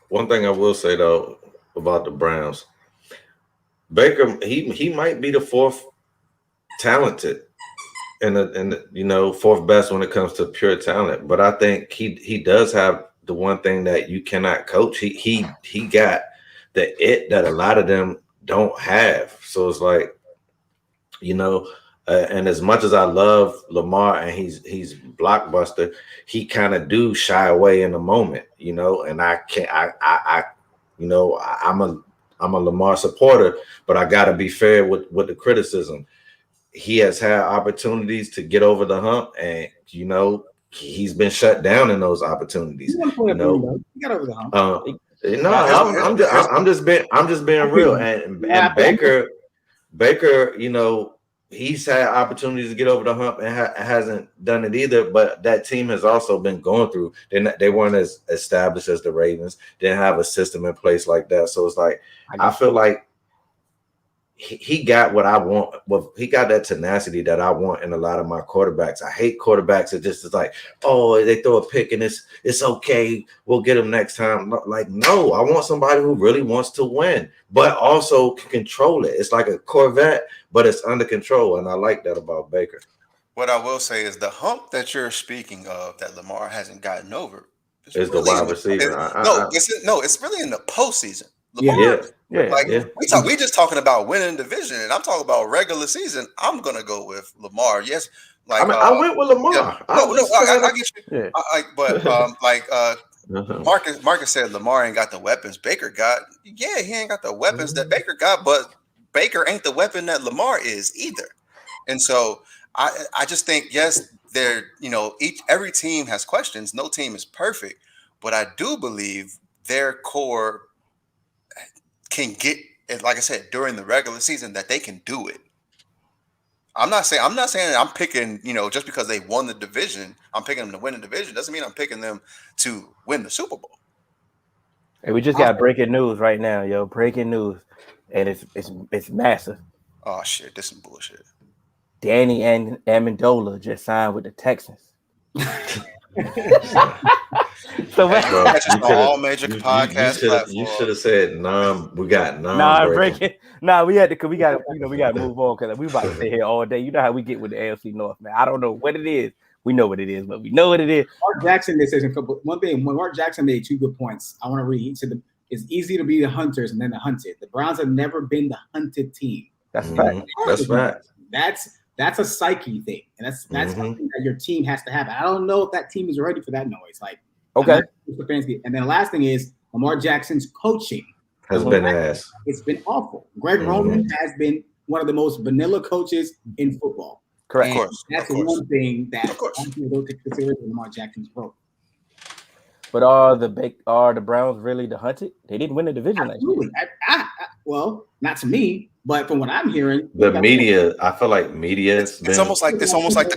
Speaker 2: One thing I will say though about the Browns, Baker, he might be the fourth talented and fourth best when it comes to pure talent. But I think he does have the one thing that you cannot coach. He got the it that a lot of them don't have. So it's like, and as much as I love Lamar and he's blockbuster, he kind of do shy away in the moment, and I can't. I'm a Lamar supporter, but I got to be fair with the criticism. He has had opportunities to get over the hump, and he's been shut down in those opportunities.
Speaker 6: He got over the hump.
Speaker 2: I'm just being real, and Baker, he's had opportunities to get over the hump and hasn't done it either. But that team has also been going through. They weren't as established as the Ravens. Didn't have a system in place like that. So it's like I feel like he got what I want. Well, he got that tenacity that I want in a lot of my quarterbacks. I hate quarterbacks that just is like, oh, they throw a pick and it's okay. We'll get him next time. No, I want somebody who really wants to win, but also can control it. It's like a Corvette, but it's under control, and I like that about Baker.
Speaker 5: What I will say is the hump that you're speaking of that Lamar hasn't gotten over
Speaker 2: is the wide receiver.
Speaker 5: It's really in the postseason.
Speaker 2: Yeah.
Speaker 5: We just talking about winning division, and I'm talking about regular season. I'm gonna go with Lamar. Yes,
Speaker 2: I went with Lamar.
Speaker 5: Yeah, I get you.
Speaker 2: Yeah.
Speaker 5: Marcus said Lamar ain't got the weapons Baker got. Yeah, he ain't got the weapons that Baker got, but Baker ain't the weapon that Lamar is either. And so I just think every team has questions. No team is perfect, but I do believe their core can get, like I said, during the regular season, that they can do it. I'm not saying I'm picking, just because they won the division, I'm picking them to win the division. Doesn't mean I'm picking them to win the Super Bowl.
Speaker 4: Hey, we just got breaking news right now, yo. Breaking news, and it's massive.
Speaker 5: Oh shit, this is some bullshit.
Speaker 4: Danny and Amendola just signed with the Texans. So
Speaker 5: that's just on all major podcast platforms.
Speaker 2: You should have said we got non-breaking.
Speaker 4: We had to, cause we got to move on, because we about to stay here all day. You know how we get with the AFC North, man. I don't know what it is. We know what it is, but we know what it is.
Speaker 6: Mark Jackson one thing. When Mark Jackson made 2 good points, I want to read. He said it's easy to be the hunters and then the hunted. The Browns have never been the hunted team.
Speaker 4: That's fact.
Speaker 2: That's fact.
Speaker 6: That's a psyche thing, and that's something that your team has to have. I don't know if that team is ready for that noise.
Speaker 4: Okay.
Speaker 6: And then the last thing is Lamar Jackson's coaching
Speaker 2: has been ass.
Speaker 6: It's been awful. Greg Roman has been one of the most vanilla coaches in football.
Speaker 4: Correct.
Speaker 6: And that's one thing that people don't take consideration of Lamar Jackson's growth.
Speaker 4: But are the Browns really the hunted? They didn't win the division last year.
Speaker 6: Well, not to me, but from what I'm hearing,
Speaker 2: the media. I feel like media.
Speaker 5: It's almost like the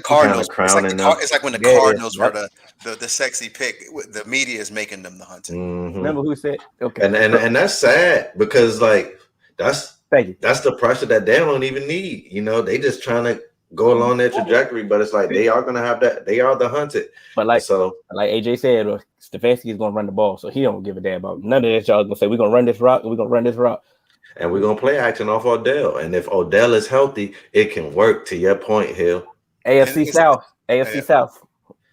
Speaker 5: Cardinals. It's like when the Cardinals were the sexy pick. The media is making them the hunted.
Speaker 2: Mm-hmm.
Speaker 4: Remember who said? Okay,
Speaker 2: and that's sad, because that's the pressure that they don't even need. They just trying to go along their trajectory, but it's like they are gonna have that. They are the hunted.
Speaker 4: But like AJ said, Stefanski is gonna run the ball, so he don't give a damn about none of that. Y'all gonna say we're gonna run this rock, and we're gonna run this rock,
Speaker 2: and we're gonna play action off Odell. And if Odell is healthy, it can work. To your point, Hill.
Speaker 4: AFC South.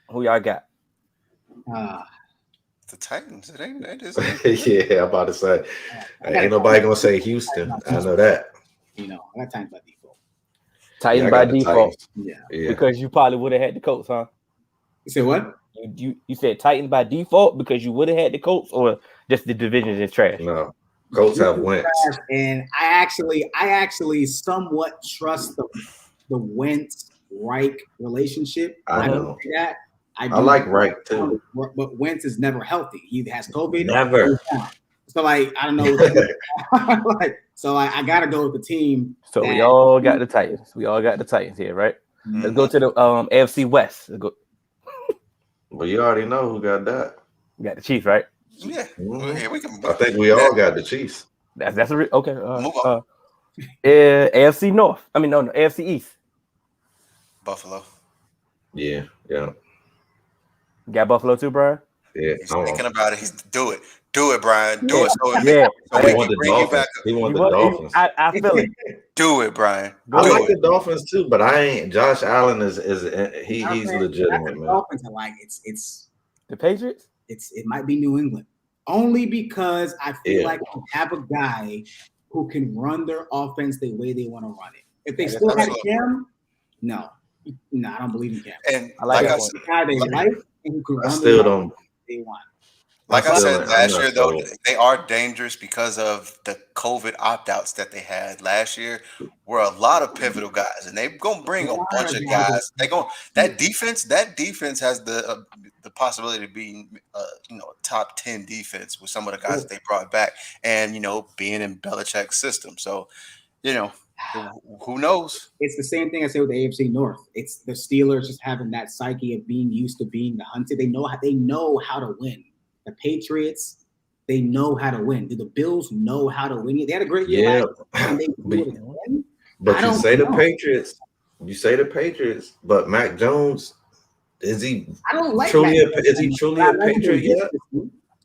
Speaker 4: Who y'all got?
Speaker 5: The Titans. It ain't.
Speaker 2: Yeah, I'm about to say. Ain't nobody gonna say Houston. I know that.
Speaker 6: I got Titans by default.
Speaker 4: Titans by default.
Speaker 6: Yeah.
Speaker 4: Because you probably would have had the Colts, huh?
Speaker 6: You said what?
Speaker 4: You said Titans by default because you would have had the Colts, or just the division is trash?
Speaker 2: No, Colts have Wentz,
Speaker 6: and I actually somewhat trust the Wentz-Reich relationship.
Speaker 2: I know
Speaker 6: that. I
Speaker 2: like Reich too,
Speaker 6: but Wentz is never healthy. He has COVID.
Speaker 2: Never.
Speaker 6: So like I don't know. I gotta go with the team.
Speaker 4: So we all got the Titans. We all got the Titans here, right?
Speaker 6: Mm-hmm.
Speaker 4: Let's go to the AFC West. Let's go.
Speaker 2: Well, you already know who got that.
Speaker 4: We got the Chiefs, right?
Speaker 5: Yeah. Well, here we can.
Speaker 2: I think we all got the Chiefs.
Speaker 4: That's okay.
Speaker 5: Move on.
Speaker 4: AFC North. I mean, no, AFC East.
Speaker 5: Buffalo.
Speaker 2: Yeah.
Speaker 4: Got Buffalo too, Brian?
Speaker 2: Yeah.
Speaker 5: He's thinking about it. Do it, Brian. Do it. So
Speaker 4: yeah.
Speaker 5: So we can bring you back.
Speaker 2: He wants the Dolphins.
Speaker 4: I feel it.
Speaker 5: Do it, Brian.
Speaker 2: I like the Dolphins too, but I ain't. Josh Allen he's legitimate, man.
Speaker 6: Dolphins are like it's
Speaker 4: the Patriots.
Speaker 6: It might be New England only because I feel like you have a guy who can run their offense the way they want to run it. If they still had Cam, no, I don't believe in Cam.
Speaker 5: And
Speaker 4: I like that
Speaker 6: one.
Speaker 2: I still don't.
Speaker 6: They want.
Speaker 5: Like I said last year, though, they are dangerous because of the COVID opt-outs that they had last year, were a lot of pivotal guys, and they're gonna bring a bunch of guys. That defense has the possibility of being top 10 defense with some of the guys that they brought back, and being in Belichick's system. So, who knows?
Speaker 6: It's the same thing I say with the AFC North. It's the Steelers just having that psyche of being used to being the hunted. They know how to win. The Patriots, they know how to win. Do the Bills know how to win? They had a great year last year.
Speaker 2: But you say the Patriots, but Mac Jones, is he truly a Patriot yet?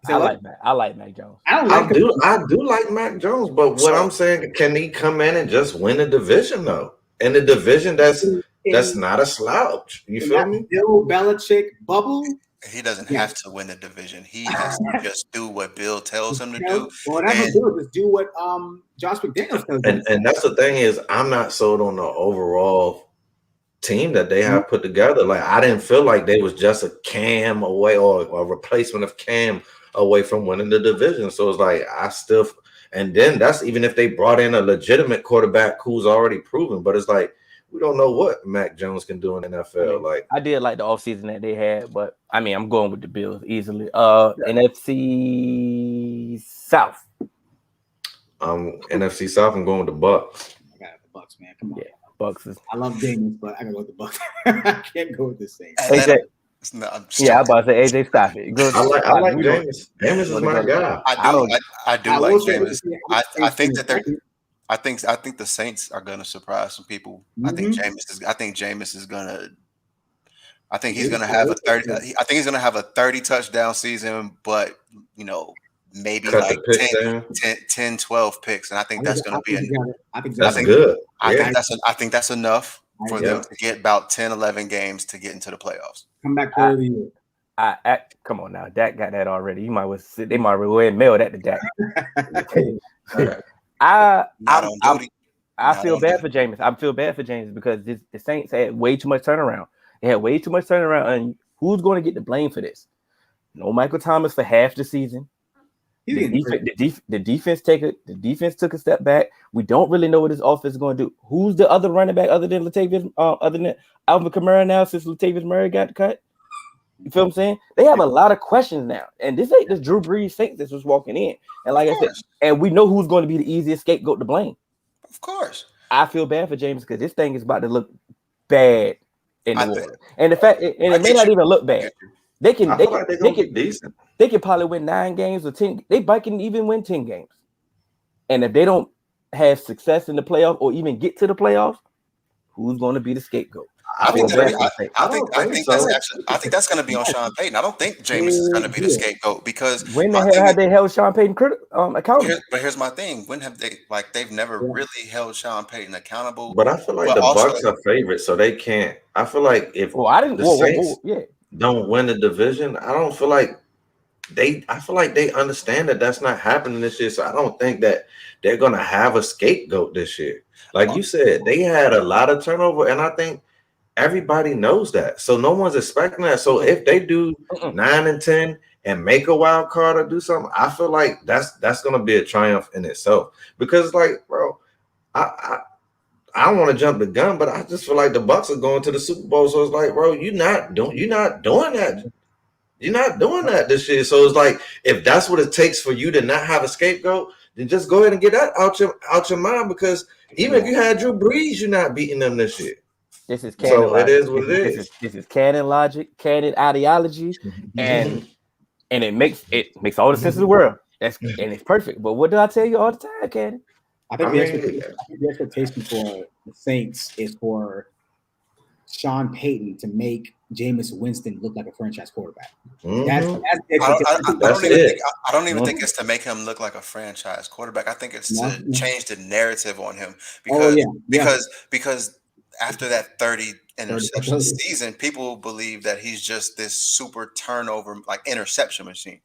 Speaker 4: I like Mac Jones.
Speaker 2: I do like Mac Jones, but what I'm saying, can he come in and just win a division though? In a division that's not a slouch. You feel me?
Speaker 6: Bill Belichick bubble.
Speaker 5: He doesn't have to win the division. He has to just do what Bill tells him to do.
Speaker 6: Well, just do what Josh McDaniels tells him.
Speaker 2: And that's the thing is, I'm not sold on the overall team that they have put together. Like I didn't feel like they was just a Cam away or a replacement of Cam away from winning the division. So it's like and then that's even if they brought in a legitimate quarterback who's already proven. But it's like we don't know what Mac Jones can do in the NFL. Like
Speaker 4: I did like the offseason that they had, but I mean I'm going with the Bills easily. NFC South.
Speaker 2: NFC South, I'm going with the Bucks.
Speaker 6: I got the Bucks, man. Come on.
Speaker 4: Yeah, Bucks.
Speaker 6: I love Jameis, but I gotta go with the Bucks. I can't go with the Saints.
Speaker 4: AJ. I'm about to say AJ, stop it.
Speaker 2: I like Jameis. Jameis is my guy.
Speaker 5: I do like Jameis. I think that they're. I think the Saints are going to surprise some people.
Speaker 6: Mm-hmm.
Speaker 5: I think Jameis is going to. I think he's going to have a 30. I think he's going to have a 30 touchdown season, but maybe like 10, 12 picks, and I think that's going to be.
Speaker 2: That's good.
Speaker 5: I think that's enough for them to get about 10, 11 games to get into the playoffs.
Speaker 6: Come back to the year.
Speaker 4: Come on now, Dak got that already. They might well go ahead and mail that to Dak. I feel bad for Jameis. I feel bad for Jameis because the Saints had way too much turnaround. They had way too much turnaround, and who's going to get the blame for this? No Michael Thomas for half the season. The defense took a step back. We don't really know what this offense is going to do. Who's the other running back other than Alvin Kamara now since Latavius Murray got cut? You feel what I'm saying? They have a lot of questions now. And this ain't just Drew Brees Saints that's just walking in. And like I said, and we know who's going to be the easiest scapegoat to blame.
Speaker 5: Of course.
Speaker 4: I feel bad for James because this thing is about to look bad in the water. And the fact, and it may not even look bad. They can probably win 9 games or 10. They can even win 10 games. And if they don't have success in the playoffs or even get to the playoffs, who's going to be the scapegoat?
Speaker 5: I think that's going to be on Sean Payton. I don't think Jameis is going to be the scapegoat because
Speaker 4: when the hell have they held Sean Payton accountable?
Speaker 5: But here's my thing: when have they've never really held Sean Payton accountable?
Speaker 2: But I feel like the Bucks are favorites, so they can't. I feel like if Saints don't win the division, I don't feel like I feel like they understand that that's not happening this year. So I don't think that they're going to have a scapegoat this year. Like you said, they had a lot of turnover, and I think everybody knows that. So no one's expecting that. So if they do 9-10 and make a wild card or do something, I feel like that's going to be a triumph in itself. Because like, bro, I don't want to jump the gun, but I just feel like the Bucks are going to the Super Bowl. So it's like, bro, you're not doing that. You're not doing that this year. So it's like, if that's what it takes for you to not have a scapegoat, then just go ahead and get that out your mind. Because even if you had Drew Brees, you're not beating them this year.
Speaker 4: This is canon
Speaker 2: So
Speaker 4: logic.
Speaker 2: it is what it is.
Speaker 4: This is canon logic, canon ideology, and it makes all the sense in the world. And it's perfect. But what do I tell you all the time, Canon?
Speaker 6: I think the expectation for the Saints is for Sean Payton to make Jameis Winston look like a franchise quarterback. That's the
Speaker 5: I don't even think it's to make him look like a franchise quarterback. I think it's to change the narrative on him because after that 30 interception season, people believe that he's just this super turnover, like interception machine.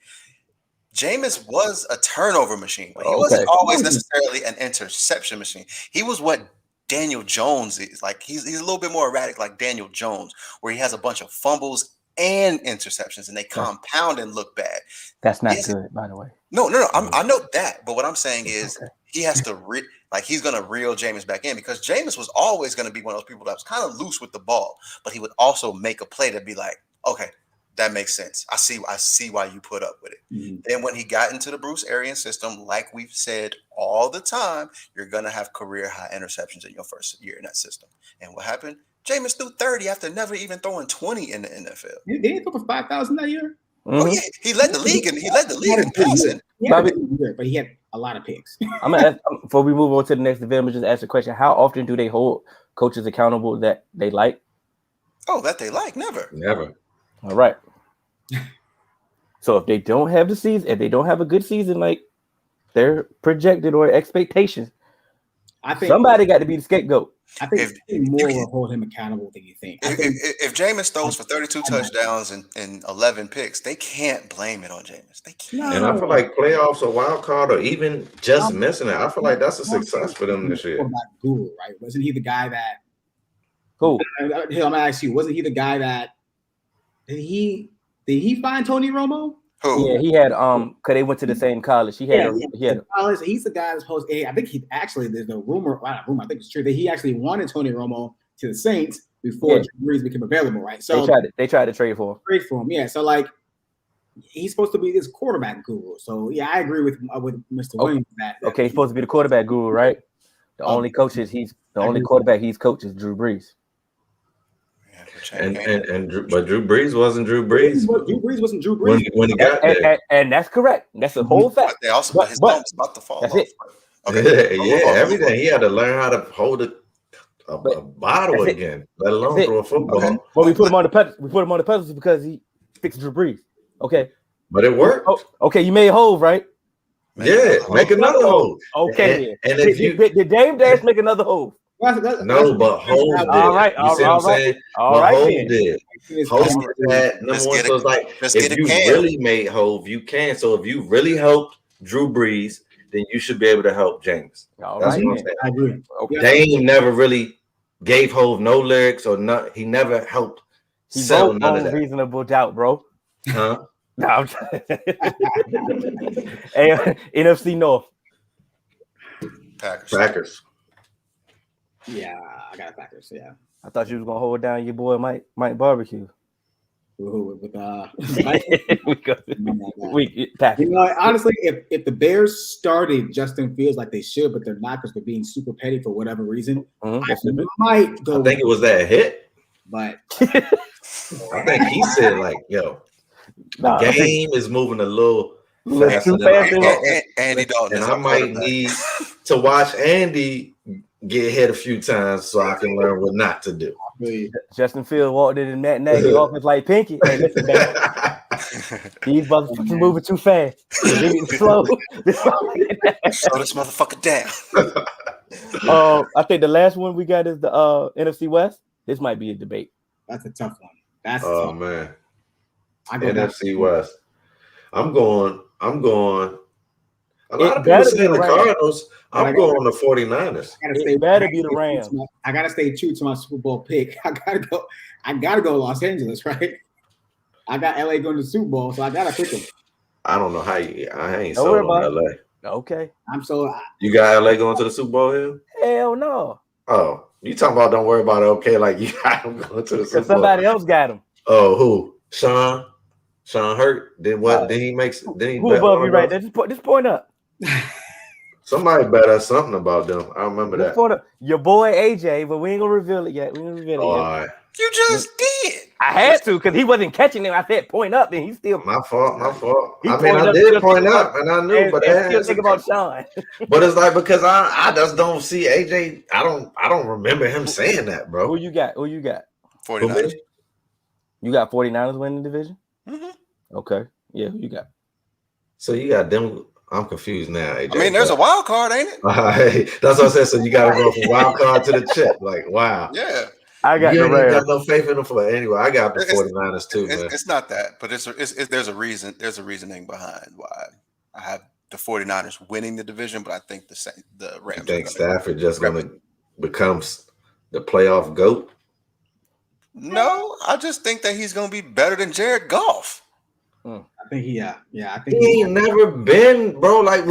Speaker 5: Jameis was a turnover machine, but he wasn't always necessarily an interception machine. He was what Daniel Jones is. Like he's a little bit more erratic, like Daniel Jones, where he has a bunch of fumbles and interceptions, and they compound and look bad.
Speaker 4: That's not good, by the way.
Speaker 5: No. I know that, but what I'm saying is he has to he's going to reel Jameis back in, because Jameis was always going to be one of those people that was kind of loose with the ball, but he would also make a play to be like, okay, that makes sense. I see why you put up with it. Mm-hmm. Then when he got into the Bruce Arians system, like we've said all the time, you're going to have career high interceptions in your first year in that system. And what happened? Jameis threw 30 after never even throwing 20 in the NFL.
Speaker 6: He didn't throw for 5,000 that year.
Speaker 5: Mm-hmm. Oh yeah, he led the league in passing.
Speaker 6: But he had a lot of picks.
Speaker 4: I'm gonna ask, before we move on to the next event, just ask the question: how often do they hold coaches accountable that they like?
Speaker 5: Oh, that they like? Never.
Speaker 4: All right. So if they don't have the season, if they don't have a good season, like their projected or expectations, I think somebody got to be the scapegoat.
Speaker 6: I think more will hold him accountable than you think.
Speaker 5: If Jameis throws for 32 touchdowns and 11 picks, they can't blame it on Jameis. They can't.
Speaker 2: And I feel like playoffs or wild card or even just missing it, I feel like that's a success for them this year.
Speaker 6: Guru, right? Wasn't he the guy that?
Speaker 4: Who?
Speaker 6: I'm gonna ask you. Wasn't he the guy that? Did he find Tony Romo?
Speaker 5: Who?
Speaker 4: Yeah, he had because they went to the same college. He had
Speaker 6: college. He's the guy that's supposed. I think he actually. There's no rumor. I think it's true that he actually wanted Tony Romo to the Saints before Drew Brees became available. Right. So
Speaker 4: they tried to trade for him.
Speaker 6: Yeah. So like, he's supposed to be this quarterback guru. So yeah, I agree with Mr. Williams that.
Speaker 4: Okay, he's supposed to be the quarterback guru, right? The only quarterback he's coached is Drew Brees.
Speaker 2: But Drew Brees wasn't Drew Brees.
Speaker 6: Drew Brees wasn't Drew Brees
Speaker 4: when he got there, and that's correct. That's a whole fact.
Speaker 5: They also his thumb was about to fall off.
Speaker 2: Everything. He had to learn how to hold a bottle again, let alone throw a football.
Speaker 4: Okay. Well, we put him on the pedestal. We put him on the pedestal because he fixed Drew Brees. Okay,
Speaker 2: but it worked.
Speaker 4: Okay, you made Hove, right?
Speaker 2: Make another Hove.
Speaker 4: Okay, and if did Dame Dash make another Hove?
Speaker 2: No, but Hove did.
Speaker 4: All right.
Speaker 2: Hove did. Hove had number one. So it's like, if you really made Hove, you can. So if you really helped Drew Brees, then you should be able to help James. That's what I'm saying.
Speaker 6: I agree.
Speaker 2: Okay. Dame never really gave Hove no lyrics or not. He never helped sell none of that.
Speaker 4: Reasonable doubt, bro.
Speaker 2: Huh?
Speaker 4: No, I'm trying. NFC North.
Speaker 2: Packers.
Speaker 6: Yeah, I got Packers. Yeah,
Speaker 4: I thought you was gonna hold down your boy Mike Barbecue.
Speaker 6: With
Speaker 4: Packers.
Speaker 6: You know, honestly, if the Bears started Justin Fields like they should, but they're not because they're being super petty for whatever reason, I might go.
Speaker 2: I think it was that hit,
Speaker 6: but
Speaker 2: I think he said like, "Yo, the game is moving a little faster than
Speaker 5: Andy Dalton,
Speaker 2: and I might need to watch Andy get hit a few times so I can learn what not to do."
Speaker 4: Justin Fields walked in Matt Nagy offense like Pinky. Hey, listen, man. These motherfuckers moving too fast. Slow.
Speaker 5: Slow this motherfucker
Speaker 4: down. I think the last one we got is the NFC West. This might be a debate.
Speaker 6: That's a tough one.
Speaker 2: Man. NFC West. I'm going. A lot of people saying the Cardinals. I'm going the 49ers.
Speaker 4: It better be the Rams.
Speaker 6: I gotta stay true to my Super Bowl pick. I gotta go Los Angeles, right? I got LA going to the Super Bowl, so I gotta pick them.
Speaker 2: I don't know how you. I ain't sold on LA.
Speaker 4: Okay.
Speaker 6: I'm so.
Speaker 2: You got LA going to the Super Bowl here?
Speaker 4: Hell no.
Speaker 2: Oh, you talking about? Don't worry about it. Okay, like you got them going to the Super Bowl.
Speaker 4: Somebody else got them.
Speaker 2: Oh, who? Sean. Sean Hurt did what? Did he make? Did he
Speaker 4: Who
Speaker 2: bet
Speaker 4: above
Speaker 2: one
Speaker 4: you
Speaker 2: of
Speaker 4: right
Speaker 2: those?
Speaker 4: there? Just point up.
Speaker 2: Somebody bet us something about them. I remember
Speaker 4: Just
Speaker 2: that.
Speaker 4: point up. Your boy AJ, but we ain't gonna reveal it yet.
Speaker 2: All right.
Speaker 5: You just did.
Speaker 4: I had to because he wasn't catching him. I said point up, and he still.
Speaker 2: My fault.
Speaker 4: He
Speaker 2: I mean,
Speaker 4: pointed
Speaker 2: I
Speaker 4: up,
Speaker 2: did
Speaker 4: still
Speaker 2: point
Speaker 4: thinking
Speaker 2: up,
Speaker 4: about-
Speaker 2: and I knew, but
Speaker 4: and still think about Sean.
Speaker 2: But it's like because I just don't see AJ. I don't remember him saying that, bro.
Speaker 4: Who you got?
Speaker 5: 49ers.
Speaker 4: You got 49ers winning the division?
Speaker 5: Mm-hmm.
Speaker 4: Okay. Yeah, who you got?
Speaker 2: So you got them. I'm confused now, AJ.
Speaker 5: I mean, there's a wild card, ain't it?
Speaker 2: That's what I said. So you got to go from wild card to the chip. Like, wow.
Speaker 5: Yeah.
Speaker 4: I got
Speaker 2: you
Speaker 4: the
Speaker 2: ain't even
Speaker 4: Rams.
Speaker 2: got no faith in them for anyway. I got the 49ers too, man.
Speaker 5: It's not that, but there's a reason. There's a reasoning behind why I have the 49ers winning the division, but I think the Rams.
Speaker 2: You think Stafford just going to become the playoff GOAT?
Speaker 5: No, I just think that he's going to be better than Jared Goff.
Speaker 6: I think I think
Speaker 2: He ain't never been, bro. Like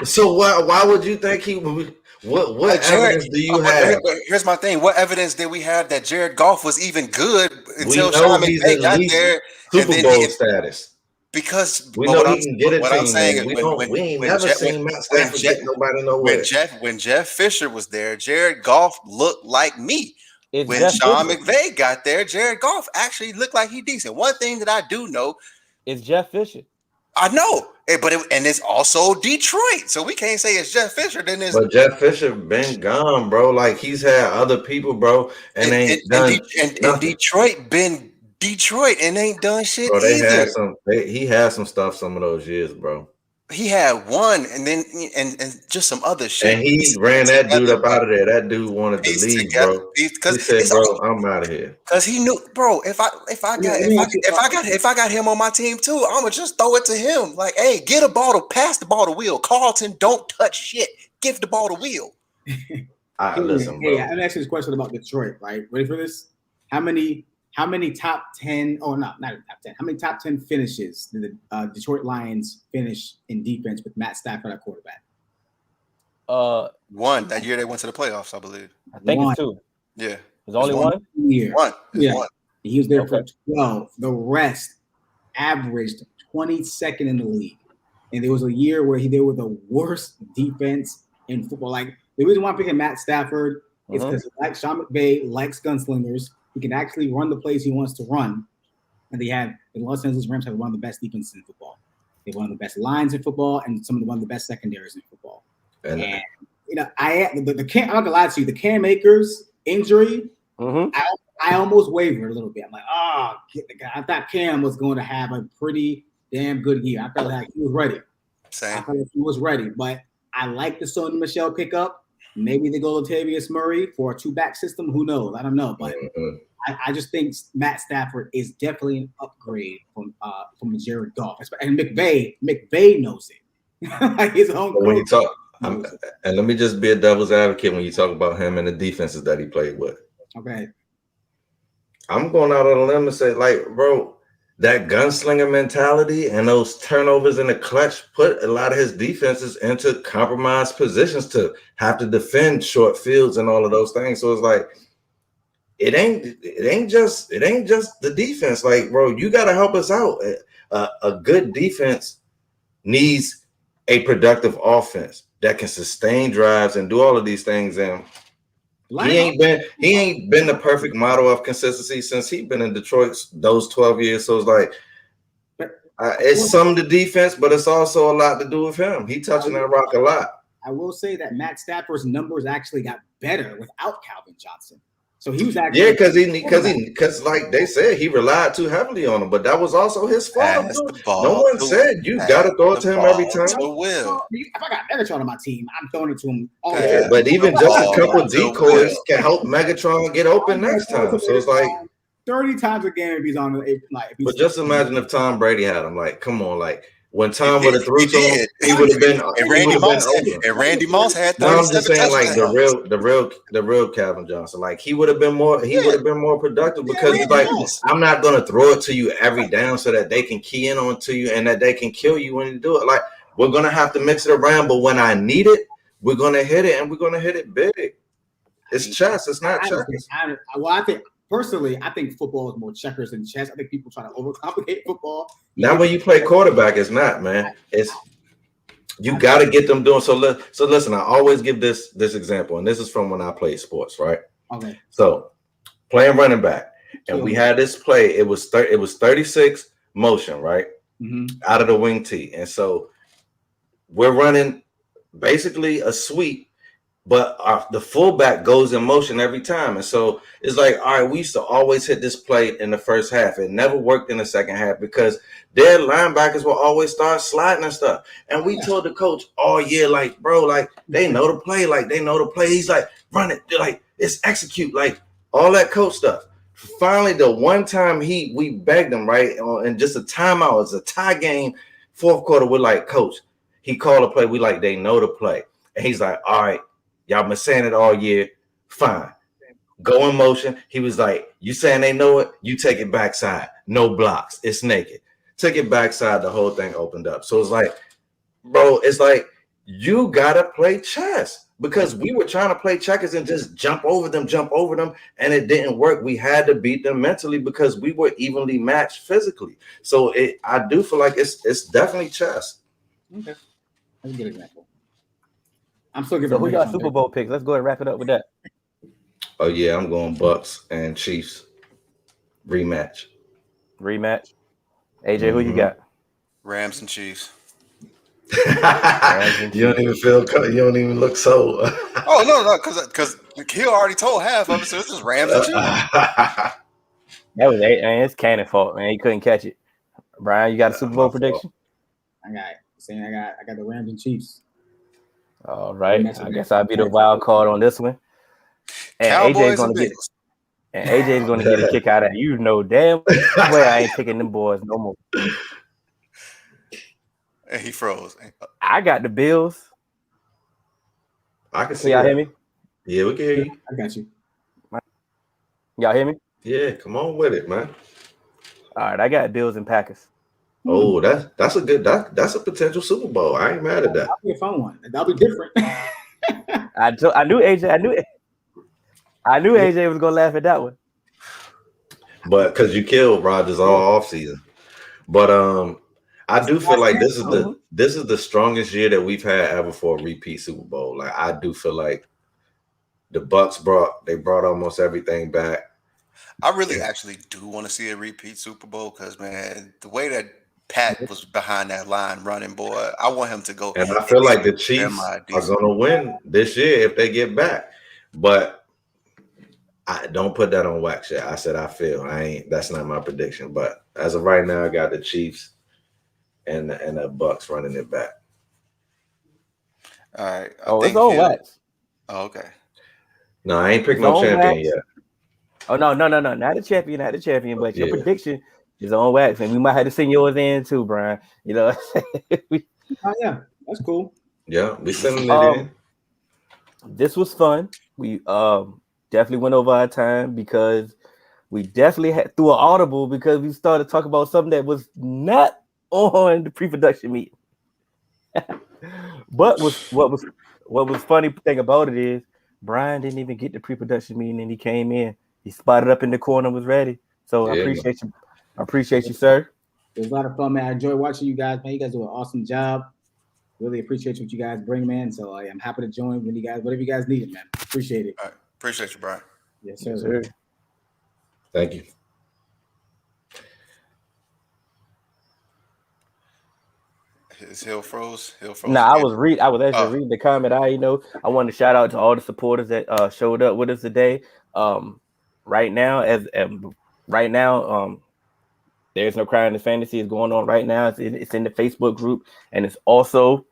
Speaker 2: so why would you think he would? What evidence do you have?
Speaker 5: Here's my thing. What evidence did we have that Jared Goff was even good until
Speaker 2: we know
Speaker 5: Sean
Speaker 2: he's
Speaker 5: McVay
Speaker 2: at
Speaker 5: got
Speaker 2: least
Speaker 5: there?
Speaker 2: Super Bowl status.
Speaker 5: Because
Speaker 2: we know he can get a
Speaker 5: what
Speaker 2: team.
Speaker 5: I'm saying is
Speaker 2: we ain't never seen Matt Stafford get nobody nowhere.
Speaker 5: When Jeff Fisher was there, Jared Goff looked like me. When
Speaker 4: Jeff
Speaker 5: Sean
Speaker 4: Fisher.
Speaker 5: McVay got there, Jared Goff actually looked like he decent. One thing that I do know
Speaker 4: is Jeff Fisher.
Speaker 5: I know, but it's also Detroit, so we can't say it's Jeff Fisher. Then there's
Speaker 2: but Jeff Fisher been gone, bro. Like he's had other people, bro, and
Speaker 5: Detroit been Detroit and ain't done shit
Speaker 2: bro,
Speaker 5: either.
Speaker 2: He had some stuff some of those years, bro.
Speaker 5: He had one, and then and just some other shit.
Speaker 2: And he ran that dude up out of there. That dude wanted to leave, bro. He said, "Bro, I'm out of here."
Speaker 5: Because he knew, bro. If I got him on my team too, I'ma just throw it to him. Like, hey, get a ball to pass the ball to Will. Carlton, don't touch shit. Give the ball to Will.
Speaker 2: Listen, bro.
Speaker 6: Hey, I'm asking this question about Detroit. Right, ready for this? How many top 10? Oh, not top 10. How many top 10 finishes did the Detroit Lions finish in defense with Matt Stafford at quarterback?
Speaker 5: One. That year they went to the playoffs, I believe.
Speaker 4: I think it's two.
Speaker 5: Yeah,
Speaker 4: it's only one
Speaker 6: year.
Speaker 5: One.
Speaker 6: One. He was there for 12. The rest averaged 22nd in the league, and there was a year where they were the worst defense in football. Like the reason why I'm picking Matt Stafford is because like Sean McVay likes gunslingers. He can actually run the plays he wants to run. And the Los Angeles Rams have one of the best defenses in football. They have one of the best lines in football and one of the best secondaries in football. And you know, I'm not gonna lie to you, the Cam Akers injury, I almost wavered a little bit. I'm like, I thought Cam was going to have a pretty damn good year. I felt like he was ready.
Speaker 5: Same.
Speaker 6: I felt like he was ready, but I like the Sony Michel pickup. Maybe they go Latavius Murray for a 2-back system. Who knows? I don't know, but I just think Matt Stafford is definitely an upgrade from Jared Goff. And McVay knows it. Like his own.
Speaker 2: When you talk, and let me just be a devil's advocate when you talk about him and the defenses that he played with.
Speaker 6: Okay.
Speaker 2: I'm going out on a limb to say, like, bro, that gunslinger mentality and those turnovers in the clutch put a lot of his defenses into compromised positions to have to defend short fields and all of those things. So it's like, it ain't just the defense. Like, bro, you got to help us out. A good defense needs a productive offense that can sustain drives and do all of these things. And he ain't been the perfect model of consistency since he's been in Detroit those 12 years. So it's like, it's some of the defense, but it's also a lot to do with him. He touching that rock a lot.
Speaker 6: I will say that Matt Stafford's numbers actually got better without Calvin Johnson. So he was actually
Speaker 2: because like they said, he relied too heavily on him, but that was also his fault. No one said you got to throw it to him every time.
Speaker 6: If I got Megatron on my team, I'm throwing it to him all the
Speaker 2: time. But even just a couple of decoys can help Megatron get open next time. So it's like
Speaker 6: 30 times a game if he's on the
Speaker 2: But just imagine if Tom Brady had him. Like, come on, like. When Tom would have threw to him, he would have been.
Speaker 5: And Randy Moss had.
Speaker 2: No, I'm just saying, like the real Calvin Johnson. Like he would have been more. He would have been more productive because it's like I'm not gonna throw it to you every down so that they can key in on to you and that they can kill you when you do it. Like we're gonna have to mix it around, but when I need it, we're gonna hit it and we're gonna hit it big. It's chess. It's not chess.
Speaker 6: Well, I think personally, I think football is more checkers than chess. I think people try to overcomplicate football.
Speaker 2: Now, when you play quarterback, it's not, man. It's you got to get them doing. So listen, I always give this example, and this is from when I played sports, right?
Speaker 6: Okay.
Speaker 2: So playing running back, and we had this play. It was 36 motion, right? Out of the wing tee, and so we're running basically a sweep, but the fullback goes in motion every time. And so it's like, all right, we used to always hit this play in the first half. It never worked in the second half because their linebackers will always start sliding and stuff. And we told the coach all year, like, bro, like, they know the play. Like, they know the play. He's like, run it. They're like, it's execute. Like, all that coach stuff. Finally, the one time we begged him, right, and just a timeout. It's a tie game, fourth quarter. We're like, coach, he called a play. We like, they know the play. And he's like, all right, y'all been saying it all year. Fine. Go in motion. He was like, you saying they know it? You take it backside. No blocks. It's naked. Took it backside. The whole thing opened up. So it's like, bro, it's like you got to play chess because we were trying to play checkers and just jump over them. And it didn't work. We had to beat them mentally because we were evenly matched physically. So I do feel like it's definitely chess.
Speaker 6: Okay. That's a good example. I'm still giving.
Speaker 4: So who got Super Bowl picks? Let's go ahead and wrap it up with that.
Speaker 2: Oh yeah, I'm going Bucks and Chiefs rematch.
Speaker 4: AJ, who you got?
Speaker 5: Rams and Chiefs.
Speaker 2: You don't even you don't even look so.
Speaker 5: Oh no, because Hill already told half of it, so it's just Rams and Chiefs.
Speaker 4: That was it's Cannon fault, man. He couldn't catch it. Brian, you got a Super Bowl prediction?
Speaker 6: I got the Rams and Chiefs.
Speaker 4: All right. I guess I'll be the wild card on this one. And AJ's gonna get a kick out of it. You know damn well I ain't picking them boys no more.
Speaker 5: And he froze.
Speaker 4: I got the Bills.
Speaker 2: I can see
Speaker 4: y'all
Speaker 2: that.
Speaker 4: hear me?
Speaker 2: Yeah, we can hear you.
Speaker 6: I got you.
Speaker 4: Y'all hear me?
Speaker 2: Yeah, come on with it, man.
Speaker 4: All right, I got Bills and Packers.
Speaker 2: Oh, that's a good that's a potential Super Bowl. I ain't mad at that.
Speaker 6: That'll be a fun one. That'll be different.
Speaker 4: I knew AJ was gonna laugh at that one.
Speaker 2: But because you killed Rodgers all offseason. But I do feel like this is the strongest year that we've had ever for a repeat Super Bowl. Like I do feel like the Bucks brought almost everything back.
Speaker 5: I really actually do want to see a repeat Super Bowl because man, the way that Pat was behind that line running, boy, I want him to go.
Speaker 2: And I feel like the Chiefs are going to win this year if they get back. But I don't put that on wax yet. I said I feel. That's not my prediction. But as of right now, I got the Chiefs and the Bucks running it back.
Speaker 5: All right.
Speaker 4: It's on wax.
Speaker 5: Oh, okay.
Speaker 2: No, I ain't picked no champion yet.
Speaker 4: Oh no, not a champion, but your prediction is on wax, and we might have to send yours in too, Brian. You know.
Speaker 6: Oh yeah, that's cool.
Speaker 2: Yeah, we sending it in.
Speaker 4: This was fun. We definitely went over our time because we definitely had through an audible because we started talking about something that was not on the pre-production meeting. But what was funny thing about it is Brian didn't even get the pre-production meeting and he came in. He spotted up in the corner, was ready. So I appreciate you. I appreciate you, sir.
Speaker 6: It was a lot of fun, man. I enjoy watching you guys, man. You guys do an awesome job. Really appreciate what you guys bring, man. So I am happy to join when whatever you guys need, man. Appreciate it.
Speaker 5: All right. Appreciate you, Brian.
Speaker 6: Yes, sir.
Speaker 4: Yes, sir.
Speaker 2: Thank you.
Speaker 5: Is Hill froze?
Speaker 4: Nah, I was actually reading the comment. I want to shout out to all the supporters that showed up with us today. Right now, There's No Crying in Fantasy is going on right now. It's in the Facebook group and it's also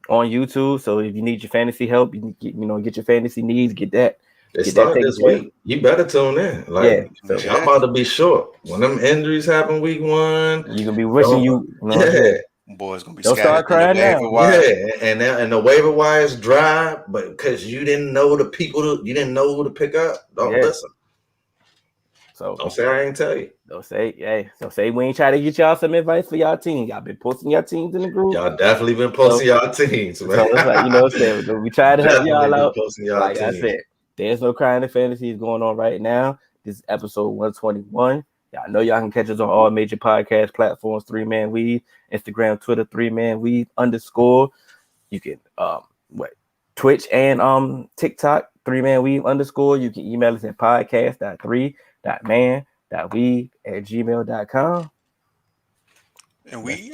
Speaker 4: on YouTube. So if you need your fantasy help, you get your fantasy needs, get that.
Speaker 2: It started this week. You better tune in. I'm about to be short. When them injuries happen week 1,
Speaker 4: you gonna be wishing you.
Speaker 5: Boys gonna be.
Speaker 4: Don't start crying now.
Speaker 2: Yeah, and the waiver wire is dry, but because you didn't know the people, you didn't know who to pick up. Don't listen. So don't say I ain't tell you.
Speaker 4: Don't say we ain't try to get y'all some advice for y'all team. Y'all been posting your teams in the group.
Speaker 2: Y'all definitely been posting y'all teams, man.
Speaker 4: So it's like, we try to help y'all out.
Speaker 2: Like
Speaker 4: I said, There's No Crying in Fantasy is going on right now. This is episode 121. Y'all know y'all can catch us on all major podcast platforms, 3Man Weave, Instagram, Twitter, 3Man Weave _. You can Twitch and TikTok, 3Man Weave _. You can email us at podcast.3.man.weave@gmail.com.
Speaker 5: And we